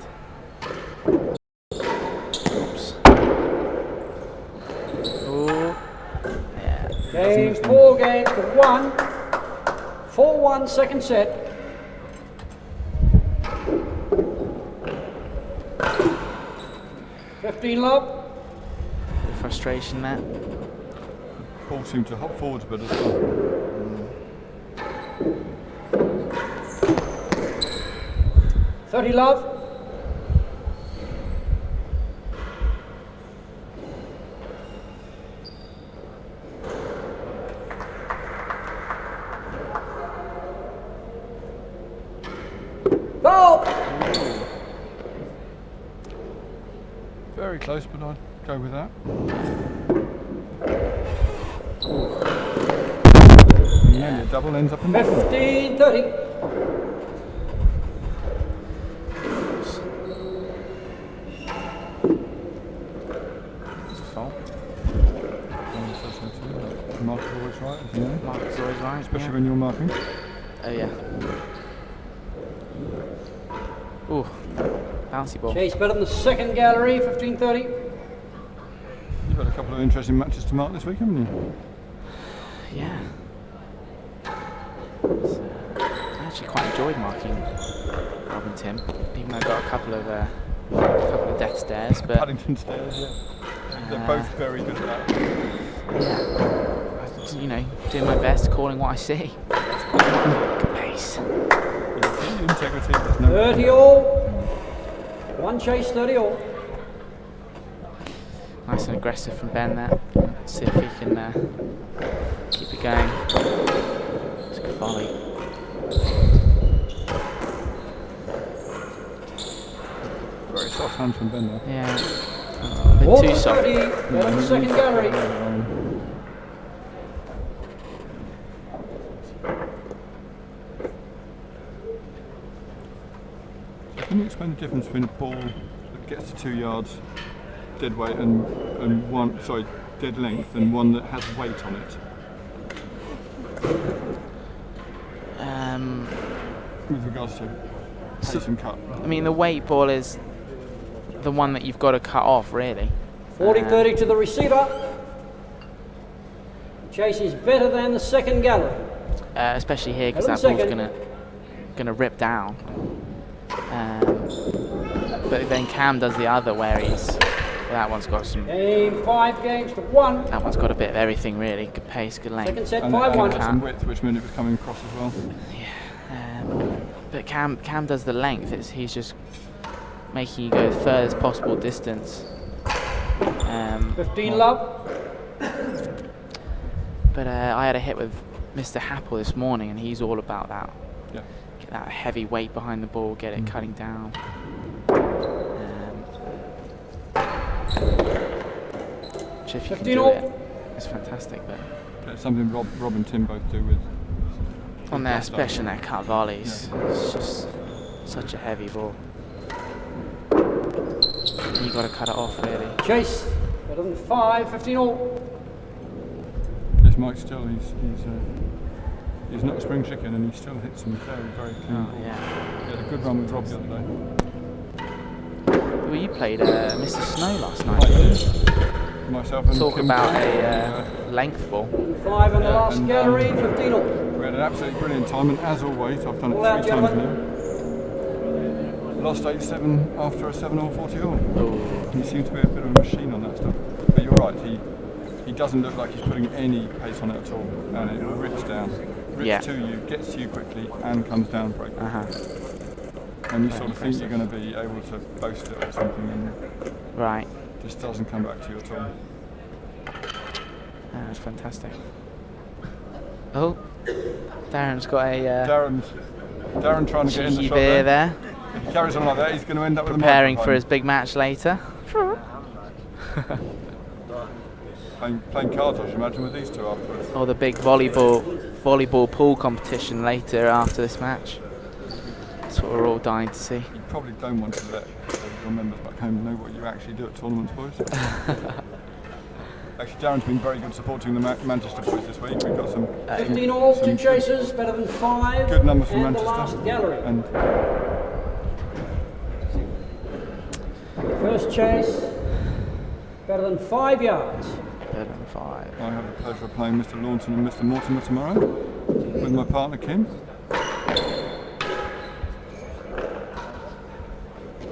Oops. Ooh. Yeah. Game 4 games to 1. 4-1 second set. Love. Bit of frustration there. Paul seemed to hop forwards a bit as well. 30 love. Ball. Very close, but I'd go with that. Nearly a double, ends up in 15-30. Fault. Mark is always right, as you know. Mark is always right. Especially yeah. when you're marking. Oh yeah. Ooh, bouncy ball. Chase better than the second gallery. 15-30. You've had a couple of interesting matches to mark this week, haven't you? Yeah. So, I actually quite enjoyed marking Rob and Tim, even though I got a couple of death stares, but Paddington Stairs, yeah. They're both very good at that. yeah, you know, doing my best, calling what I see. Good pace. Yeah, integrity, there's no 30 all. One chase, 30 all. Nice and aggressive from Ben there. Let's see if he can keep it going. It's a good volley. very soft hand from Ben there. Yeah. A bit too soft. 30, better than the second gallery. explain the difference between a ball that gets to 2 yards dead weight and dead length, and one that has weight on it? With regards to pace and cut. I mean, the weight ball is the one that you've got to cut off, really. 40-30 to the receiver. Chase is better than the second gallery. Especially here, because that Better ball's than gonna rip down. But then Cam does the other, where that one's got some. Game 5 games to 1. That one's got a bit of everything, really. Good pace, good length. Second set, And 5-1. it has some width, which meant it was coming across as well. But Cam does the length. He's just making you go the furthest possible distance. 15 love. But I had a hit with Mr. Happel this morning, and he's all about that. Yeah. Get that heavy weight behind the ball, get it cutting down. Which if you can do it, it's fantastic. But It's something Rob and Tim both do with. on there, especially in their cut volleys, it's just such a heavy ball. You got to cut it off, really. Chase, better than 5, 15 all. Yes, Mike still, he's not a spring chicken, and he still hits some very, very clean balls. Yeah. He had a good run with Rob the other day. Well, you played Mr. Snow last night. I did. Myself and Talk Kim about Brown, a length ball. 5 on the last and, gallery, 15 all. we had an absolutely brilliant time, and as always, I've done it All out, 3 times gentlemen. now. Lost 8-7 after a 7-all 40-all. He seems to be a bit of a machine on that stuff. But you're right, he doesn't look like he's putting any pace on it at all, and it rips down. Rips to you, gets to you quickly, and comes down break. And you sort of think you're going to be able to boast it or something, and Right. just doesn't come back to you at all. That's fantastic. Oh, Darren's got a Darren trying to get in the cheeky shot beer there. there, If he carries on like that, he's going to end up with preparing a for his big match later. playing cards, I should imagine, with these two afterwards. Or the big volleyball pool competition later after this match. That's what we're all dying to see. You probably don't want to let your members back home know what you actually do at tournaments, boys. Actually, Darren's been very good supporting the Manchester boys this week. We've got some 15 all, 2 some chases, better than 5. good numbers from and the Manchester. last gallery. And First chase, better than 5 yards. Better than 5. I have the pleasure of playing Mr. Launton and Mr. Mortimer tomorrow with my partner Kim.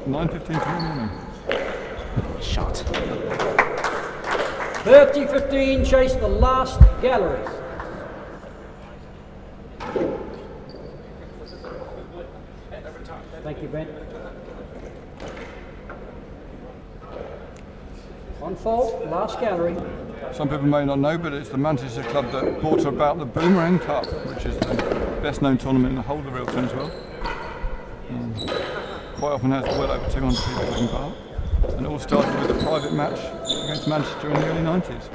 9:15 tomorrow morning. Shot. 30-15, chase the last gallery. Thank you, Ben. On fault, last gallery. Some people may not know, but it's the Manchester club that brought about the Boomerang Cup, which is the best known tournament in the whole of the real tennis world. Quite often has well over 200 people taking part. And it all started with a private match against Manchester in the early 90s.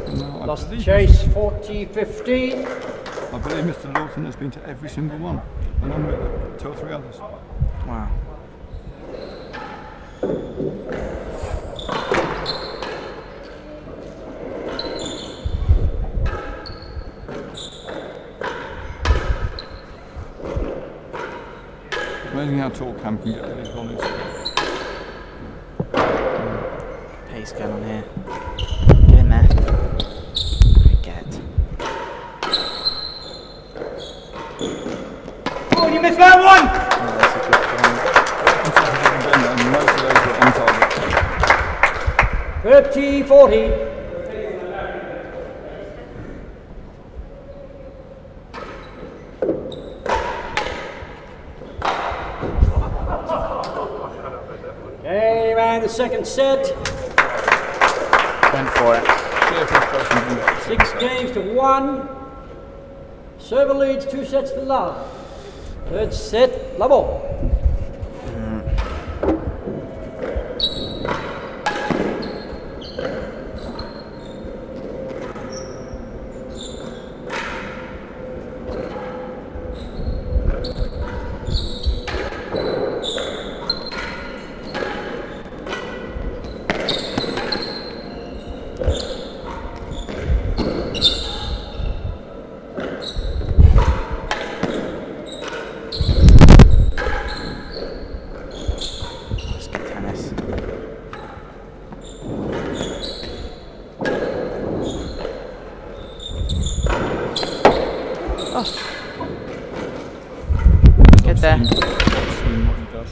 And now Lost the chase, 40-15. I believe Mr. Lawton has been to every single one, along with 2 or 3 others. Wow. Amazing how tall Cam can get with these volleys. Pace going on here. Get in there. Get. Oh, you missed that one! Oh, that's a good one. And most of those were on target. 30-40. Game and the second set. Went for it. 6 games to 1. Server leads 2 sets to love. Third set, love all. Get there. Seeing what he does.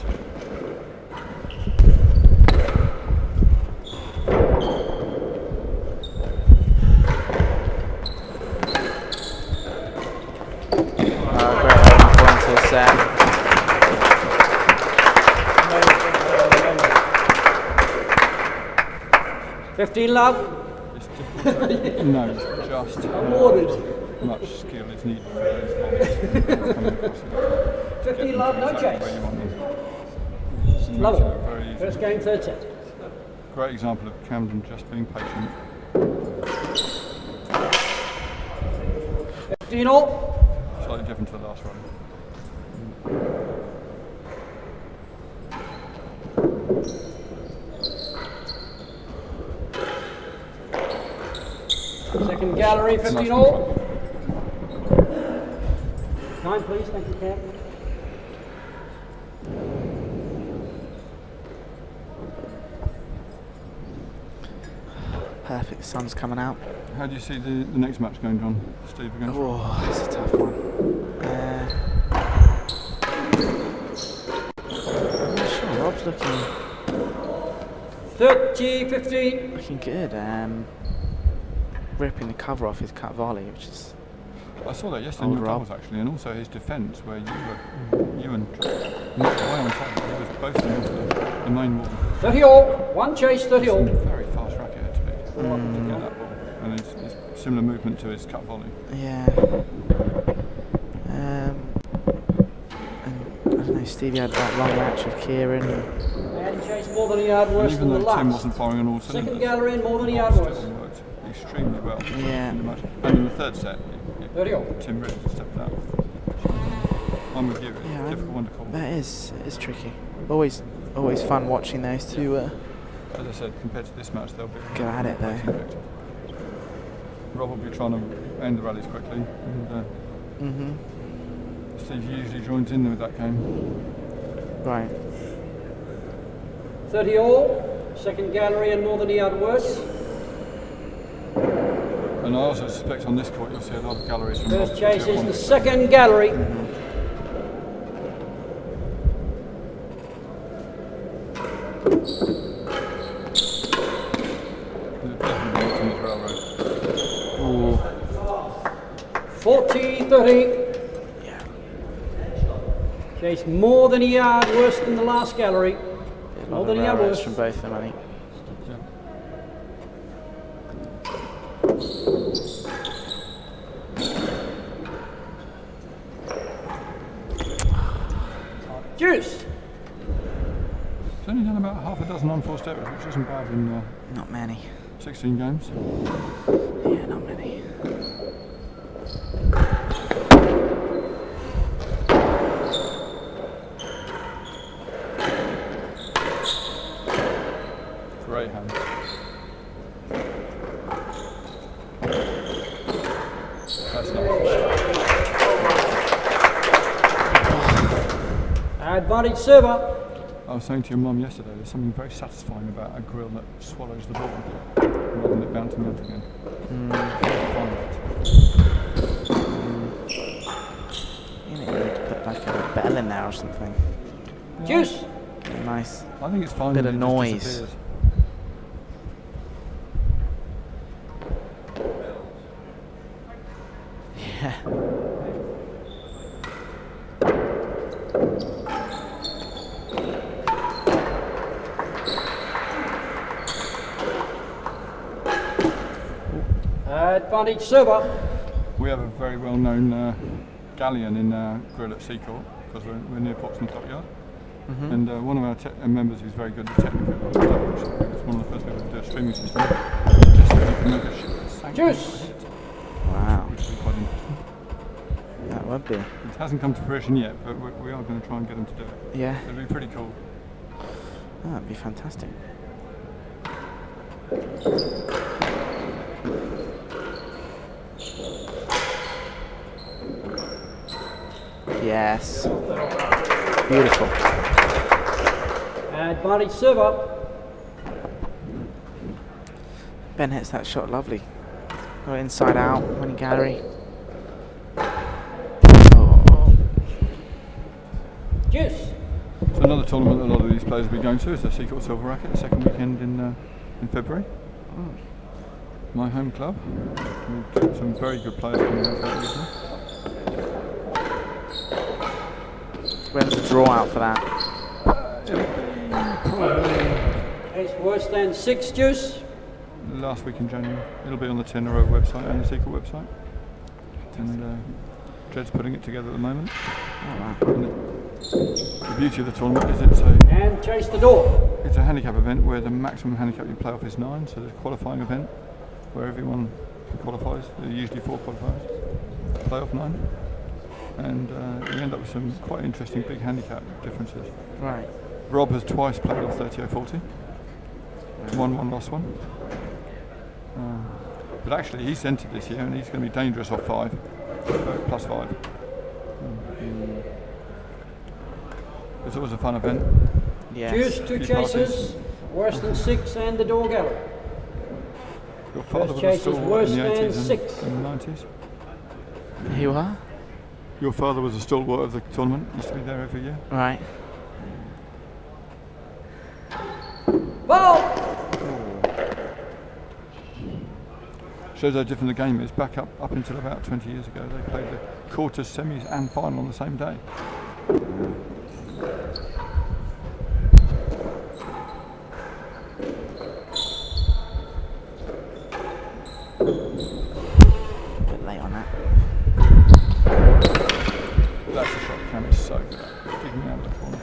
Great opening point to the set. 15 love. It's difficult to no, just Awarded. much skill is needed for those volleys coming across it. 15 love, no Exactly chase. where you want them. Makes it Level. very easy. First game, third set. Great example of Camden just being patient. 15 all. Slightly different to the last run. Second gallery, 15 Nice all. control. Time, please. Thank you, Cam. Perfect, sun's coming out. How do you see the next match going, John? Steve against Rob? Oh, it's a tough one. I'm not sure, Rob's looking 30-15. good. Ripping the cover off his cut volley, which is I saw that yesterday in your Rob. doubles actually, and also his defence where you and not way on top. He was boasting of the main wall. 30 all. One chase, 30 all. Very fast racket had to be to get that ball, and it's similar movement to his cut volley. yeah. And I don't know, Stevie had that long match with Kieran. And chase more than a yard And worse even than the though Tim last. wasn't firing on all cylinders, Second gallery and more than a yard Rob worse. still worked extremely well Yeah. in the match. And in the third set, 30 all. Tim really stepped out. I'm with you. It's Yeah, a difficult one to call. That is, it is tricky. Always fun watching those two As I said, compared to this match, they'll be go at it though. effective. Rob will be trying to end the rallies quickly, and Steve usually joins in with that game. Right. 30 all. Second gallery and more than a yard worse. And I also suspect on this court you'll see a lot of galleries from First Rob. chase is the second gallery. Ooh. 40-30. Yeah. Chase more than a yard worse than the last gallery. A More lot than of a yard railroads worse. from both of them, I think. Juice. He's only done about half a dozen unforced errors, which isn't bad in Not many. 16 games. Yeah, not many. Great hand. That's not Advantage server. I was saying to your mum yesterday, there's something very satisfying about a grill that swallows the ball rather than it bouncing out again. Find You need to put like a bell in there or something. that. Juice. Nice. I think it's fine. Bit that of it just noise. disappears. Yeah. Advantage server. We have a very well-known galleon in our grill at Seacourt because we're near Portsmouth Dockyard. And one of our members who's very good at technical stuff, which is one of the first people to do a streaming system, suggested we can make a ship that sank Juice. into it, Wow. which would be quite interesting. That would be. It hasn't come to fruition yet, but we are going to try and get them to do it. Yeah. It'd be pretty cool. Oh, that'd be fantastic. Yes. Beautiful. Advantage server. Ben hits that shot lovely. Got it inside out, winning gallery. Juice. So another tournament a lot of these players will be going to is the Seacourt Silver Racket, the second weekend in February. My home club. We've got some very good players coming out that evening. When's the draw out for that? It'll be probably It's worse than 6, Juice. last week in January. It'll be on the Tenero website and the Seacourt website. And Jed's putting it together at the moment. And the beauty of the tournament is And chase the door. it's a handicap event where the maximum handicap you play off is 9, so there's a qualifying event where everyone qualifies. There are usually 4 qualifiers. Play off 9. And you end up with some quite interesting big handicap differences. Right. Rob has twice played off 30-40. Won one, lost one. But actually he's entered this year and he's going to be dangerous off 5. Plus 5. It's always a fun event. Yes. Juice, 2 Few chasers. Worse than 6 and the door gallery. Your father First was a chase is stalwart worse in the than 80s 6. and the 90s. You are? Your father was a stalwart of the tournament, used to be there every year. Right. Ball! Shows how different the game is. Back up until about 20 years ago, they played the quarters, semis and final on the same day. Bit late on that. That's the shot cam is so good. Digging out of the corner.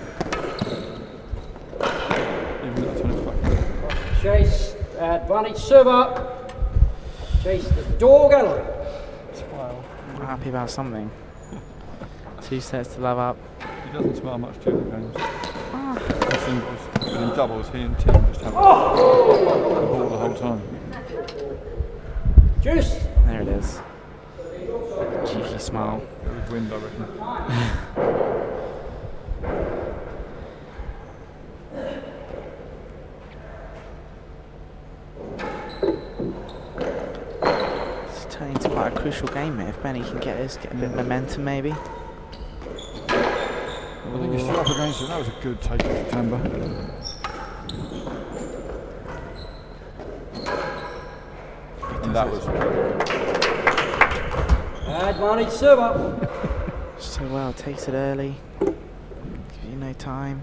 Even that's on its back. Chase, advantage server. Chase the door gallery. Smile. I'm happy about something. 2 sets to love up. He doesn't smile much during the games. In singles, but in doubles, he and Tim just have the ball the whole time. Juice. There it is. Cheeky smile. There was wind, I reckon. It's turning into quite a crucial game here. If Benny can get a bit of momentum maybe. I think he's still up against it. That was a good take of Timber. And that was Advantage server. So well, takes it early. Gives you no time.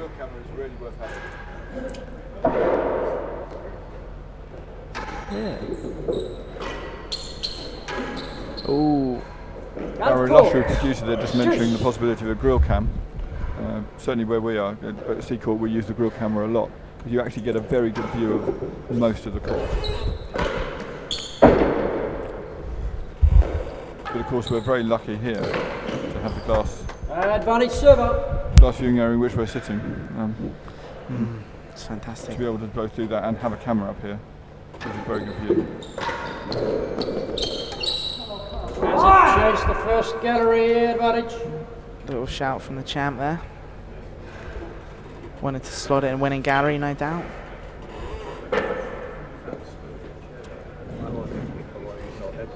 real camera is really worth having. Yeah. Ooh. Our illustrious producer there just mentioning the possibility of a grill cam. Certainly where we are at Seacourt, we use the grill camera a lot because you actually get a very good view of most of the court. But of course we're very lucky here to have the glass Advantage server. viewing area in which we're sitting. It's fantastic. To be able to both do that and have a camera up here is a very good view. Has it chased the first gallery advantage? Little shout from the champ there. Wanted to slot it in winning gallery, no doubt.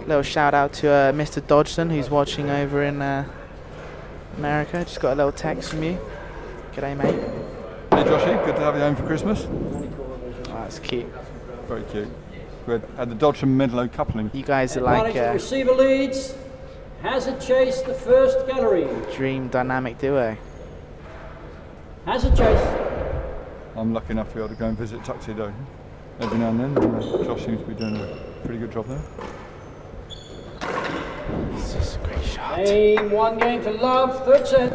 Little shout out to Mr. Dodgson, who's watching over in America. Just got a little text from you. G'day, mate. Hey Joshy, good to have you home for Christmas. Oh, that's cute. Very cute. We had the Dodgson Medlow coupling. You guys are Advantage like the receiver leads. Has it chased the first gallery? dream dynamic duo. Has it chased? I'm lucky enough to be able to go and visit Tuxedo every now and then. Josh seems to be doing a pretty good job there. It's just a great shot. Game one game to love, third set.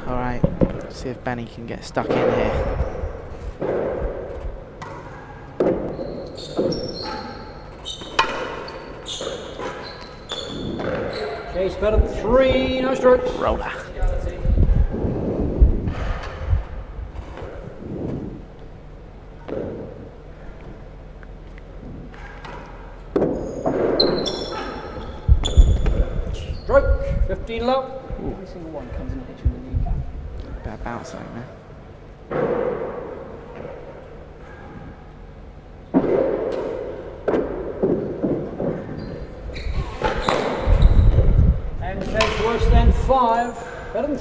All right, see if Benny can get stuck in here. Chase better than 3, no strokes. Roller. Stroke, 15 love. Every single one comes in a picture in the league. Bad bounce like that.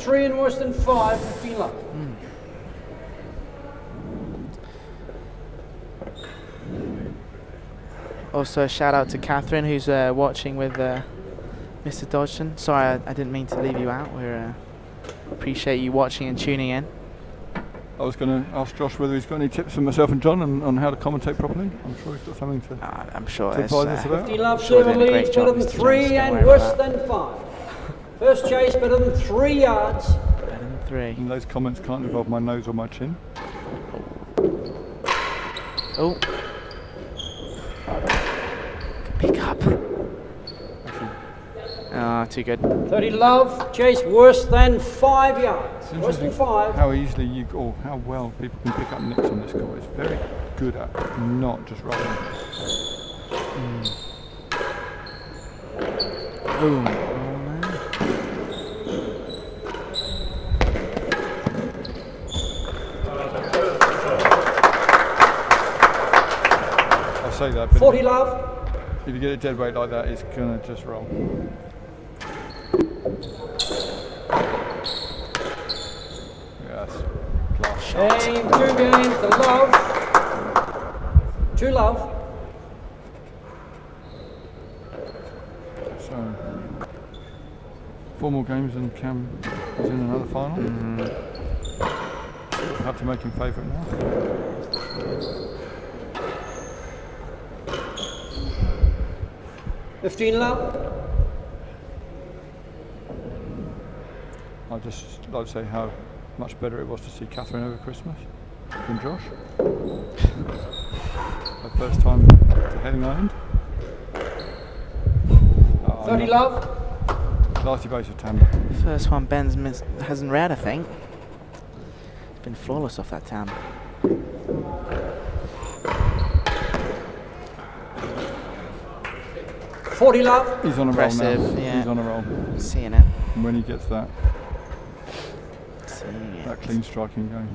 3 and worse than 5, 15 love. Also, a shout out to Catherine, who's watching with Mr. Dodgson. Sorry, I didn't mean to leave you out. We appreciate you watching and tuning in. I was going to ask Josh whether he's got any tips for myself and John on how to commentate properly. I'm sure he's got something to I'm sure advise us about. 15 love, sure server doing a great leads job, better than Mr. 3 Jones, don't and worry worse about than 5. First chase better than 3 yards. Better than 3. And those comments can't involve my nose or my chin. Oh. Pick up. Ah, too good. 30 love, chase worse than 5 yards. It's Worse than interesting 5. how easily or how well people can pick up nicks on this course. It's very good at not just rolling. Boom. I'll say that, but 40 love. if you get a dead weight like that, it's going to just roll. Yes, class. Aim 2 games to love. 2 love. So, 4 more games and Cam is in another final. Have to make him favourite now. $15 love. I'd just like to say how much better it was to see Catherine over Christmas than Josh. Her first time to Heading Island. 30 love. Classy base of Tampa. First one Ben's hasn't read, I think. It's been flawless off that tam. $40 love. He's on a roll now. Impressive, yeah. He's on a roll. Seeing it. And when he gets that Seeing it. clean striking going.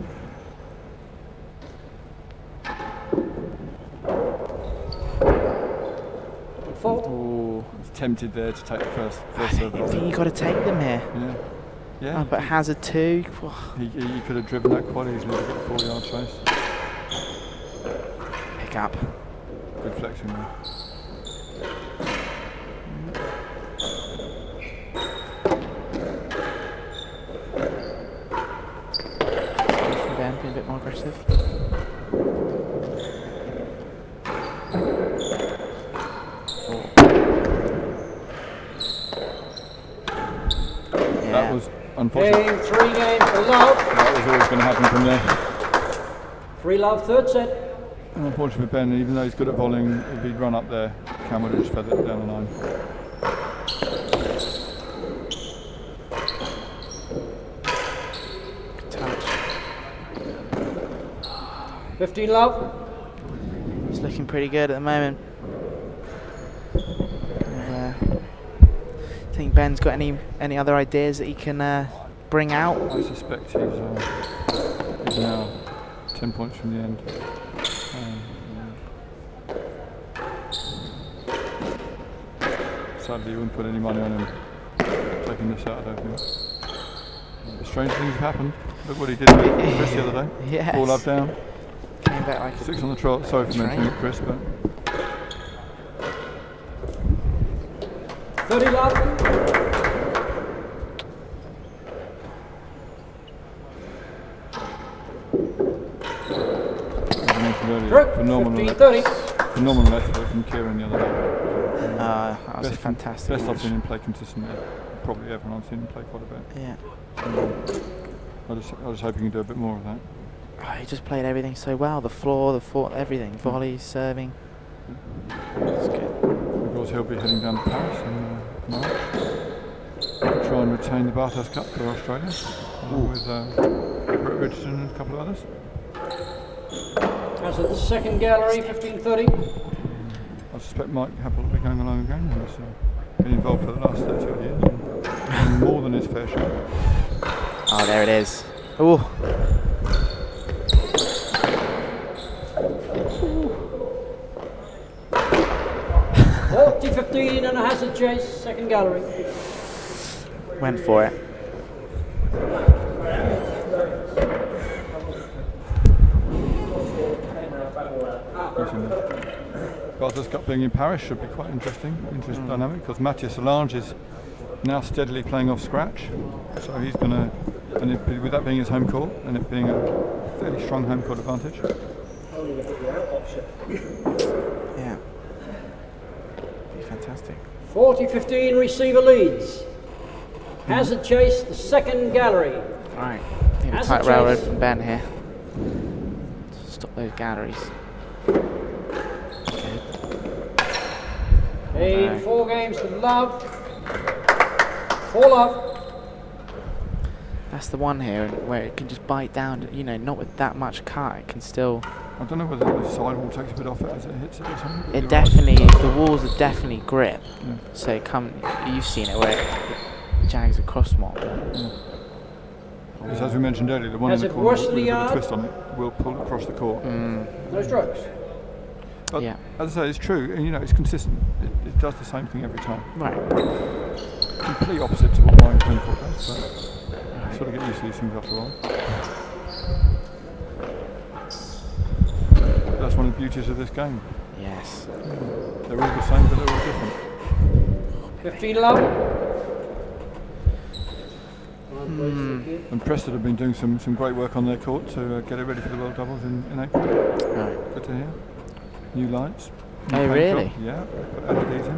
Ooh. He's tempted there to take the first I serve. think you got to take them here. Yeah. Yeah. Oh, but Hazard 2. He could have driven that quite easily to get a 4-yard chase. Pick up. Good flexion there. Ben being a bit more aggressive. That was unfortunate. Game 3 games to love. That was always going to happen from there. 3 love, third set. And unfortunately for Ben, even though he's good at volleying, if he'd run up there, Cam would have just feathered it down the line. Good touch. 15 love. He's looking pretty good at the moment. Think Ben's got any other ideas that he can bring out? I suspect he's now 10 points from the end. Sadly, you wouldn't put any money on him taking this out, I don't think. Strange things have happened. Look what he did with Chris the other day. Yes. 4 love down. Came back like 6 on the trot. Sorry for mentioning it, Chris, but 30 love. as I mentioned earlier, Broke. phenomenal 15-30. effort from Kieran the other day. that was a fantastic Best I've match. seen him play consistently. Probably ever. I've seen him play quite a bit. Yeah. I just hope he can do a bit more of that. Oh, he just played everything so well. The floor, the fort, everything. Volleys, serving. It's good. Of course, he'll be heading down to Paris in March. Try and retain the Bathurst Cup for Australia, along with Brett Richardson and a couple of others. As at the second gallery, 15-30. I suspect Mike Happel will be going along again. He's been involved for the last 30 odd years and more than his fair share. Oh, there it is. Ooh. Oh, 15 and a hazard chase, second gallery. Went for it. Gardner's Cup being in Paris should be quite interesting dynamic, because Matthias Solange is now steadily playing off scratch, so he's going to, and with that being his home court and it being a fairly strong home court advantage. Yeah. Be fantastic. 40-15 receiver leads. Hazard chase, the second gallery. Right. Need a Hazard tight railroad chase. from Ben here. Stop those galleries. In No. 4 games to love. 4 love. That's the one here where it can just bite down, you know, not with that much cut. It can still. I don't know whether the sidewall takes a bit off it as it hits it or something. It You're definitely, the walls are definitely grip. Yeah. So you've seen it where it jags across more. Because as we mentioned earlier, the one Has in the it corner worse with a than bit the of a yard? twist on it will pull across the court. No strokes. But Yeah. as I say, it's true, and you know, it's consistent. It does the same thing every time. Right. Complete opposite to what my home court does, but sort of get used to these things after a while. That's one of the beauties of this game. Yes. They're all the same, but they're all different. 15 love. And Preston have been doing some great work on their court to get it ready for the World Doubles in April. Right. Good to hear. New lights. Oh, New paint really? job. Yeah, put LEDs in.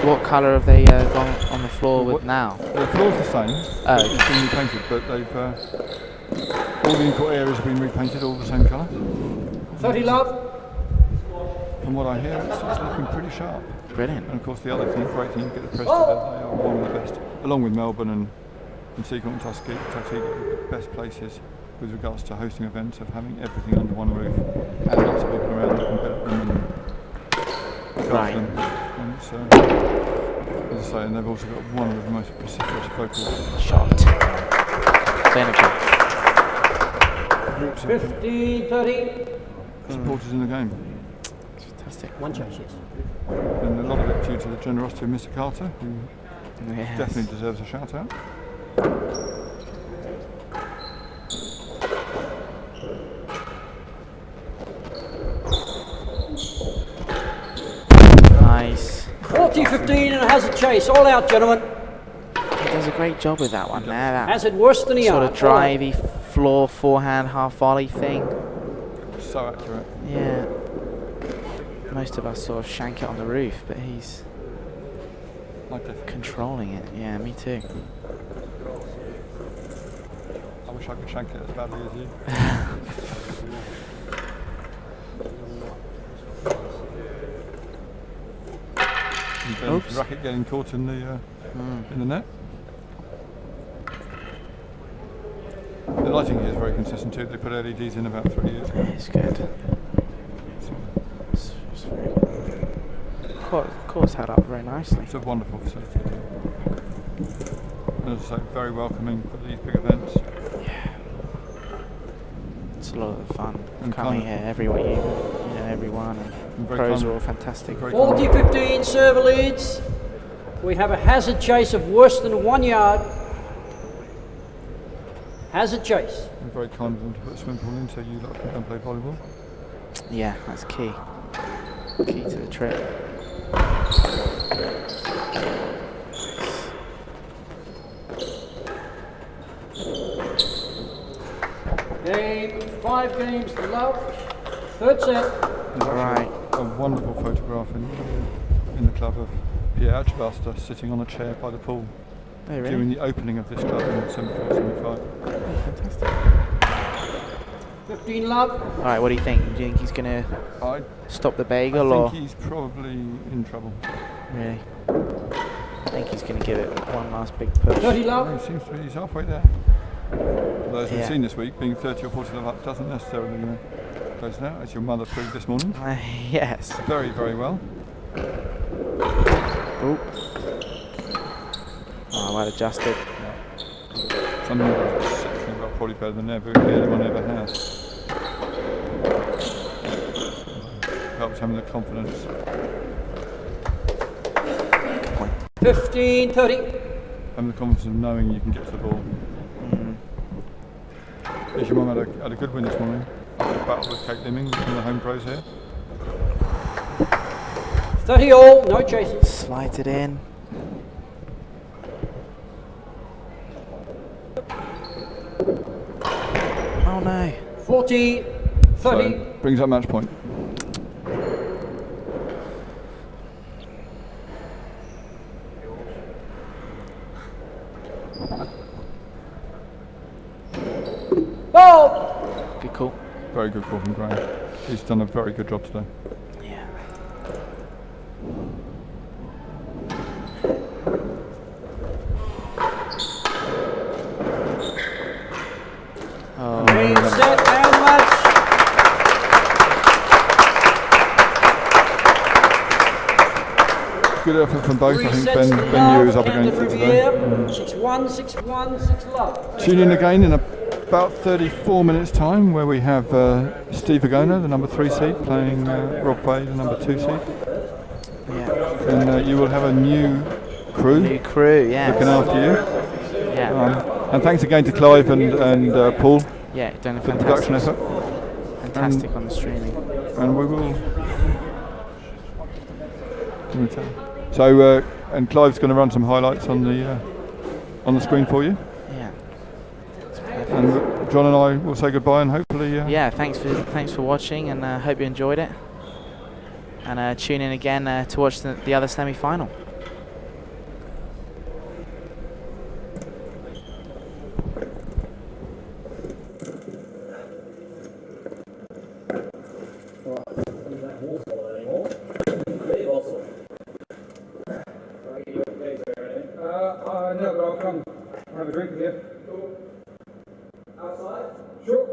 What colour have they gone on the floor with now? The floor's the same. Oh. It's been repainted, but they've all the in-court areas have been repainted, all the same colour. 30 love. From what I hear, it's looking pretty sharp. Brilliant. And of course, the other great thing, you get the Preston, they are one of the best, along with Melbourne and Seacourt and Tuskegee, the best places with regards to hosting events, of having everything under one roof, and lots of people around that can build them and look Right. after them. And it's, as I say, and they've also got one of the most prestigious vocal Shot. Clinical. groups of 15-30. supporters in the game. Fantastic. 1 chase, yes. And a lot of it due to the generosity of Mr. Carter, who Yes. definitely deserves a shout out. Nice. 40-15 and a hazard chase. All out, gentlemen. He does a great job with that one there. That Hazard worse than the sort yard. of drivey floor forehand half volley thing. So accurate. Yeah. Most of us sort of shank it on the roof, but he's I definitely. controlling it. Yeah, me too. I wish I could shank it as badly as you. And then Oops. the racket getting caught in the net. The lighting here is very consistent too. They put LEDs in about 3 years ago. It's good. It's very good. Court's held up very nicely. It's a wonderful facility. And as I say, very welcoming for these big events. Yeah. It's a lot of fun And coming kind of- here. Everyone, and very pros kind are of- all fantastic. very kind of- 40-15 server leads. We have a hazard chase of worse than 1 yard. Hazard chase. and very kind of them to put a swimming pool in so you lot can come play volleyball. Yeah, that's key. Key to the trip. Game, 5 games to love. Third set. There's actually Right. a wonderful photograph in the club of Pierre Archibald sitting on a chair by the pool Oh, really? during the opening of this club in 74-75. Fantastic. 15 love. All right, what do you think? Do you think he's going to I stop the bagel, or think he's probably in trouble. really? I think he's going to give it one last big push. 30 No, love. he seems to be, he's halfway there. Although as we've Yeah. seen this week, being 30 or 40 love up doesn't necessarily go to that, as your mother proved this morning. Yes. Very, very well. Oh. Oh, well adjusted. Something that's exceptionally well, probably better than anyone ever has. Helps having the confidence. Good point. 15-30. Having the confidence of knowing you can get to the ball. Yes, your mum had a good win this morning. battle with Kate Limming, one of the home pros here. 30 all, no chasing. Slides it in. Oh no. 40, 30. So brings up match point. Ball! Good call. Very good call from Graham. He's done a very good job today. Yeah. Oh, Green set and match. Good effort from both. I Three think sets to Ben love, Yu is up Camden against it today. Riviere. 6-1, 6-1, 6 love. Tune in again in about 34 minutes time where we have Steve Agona, the number 3 seed, playing Rob Fay, the number 2 seed. yeah. And you will have a new crew New crew, yeah. looking after you. Yeah. And thanks again to Clive and Paul Yeah, done a for the production fantastic, effort. fantastic on the streaming. And we will. So and Clive's going to run some highlights on the screen for you. Yeah. And John and I will say goodbye and hopefully. Yeah, thanks for watching, and hope you enjoyed it. And tune in again to watch the other semi-final. No, but I'll come have a drink with you. Outside? Sure.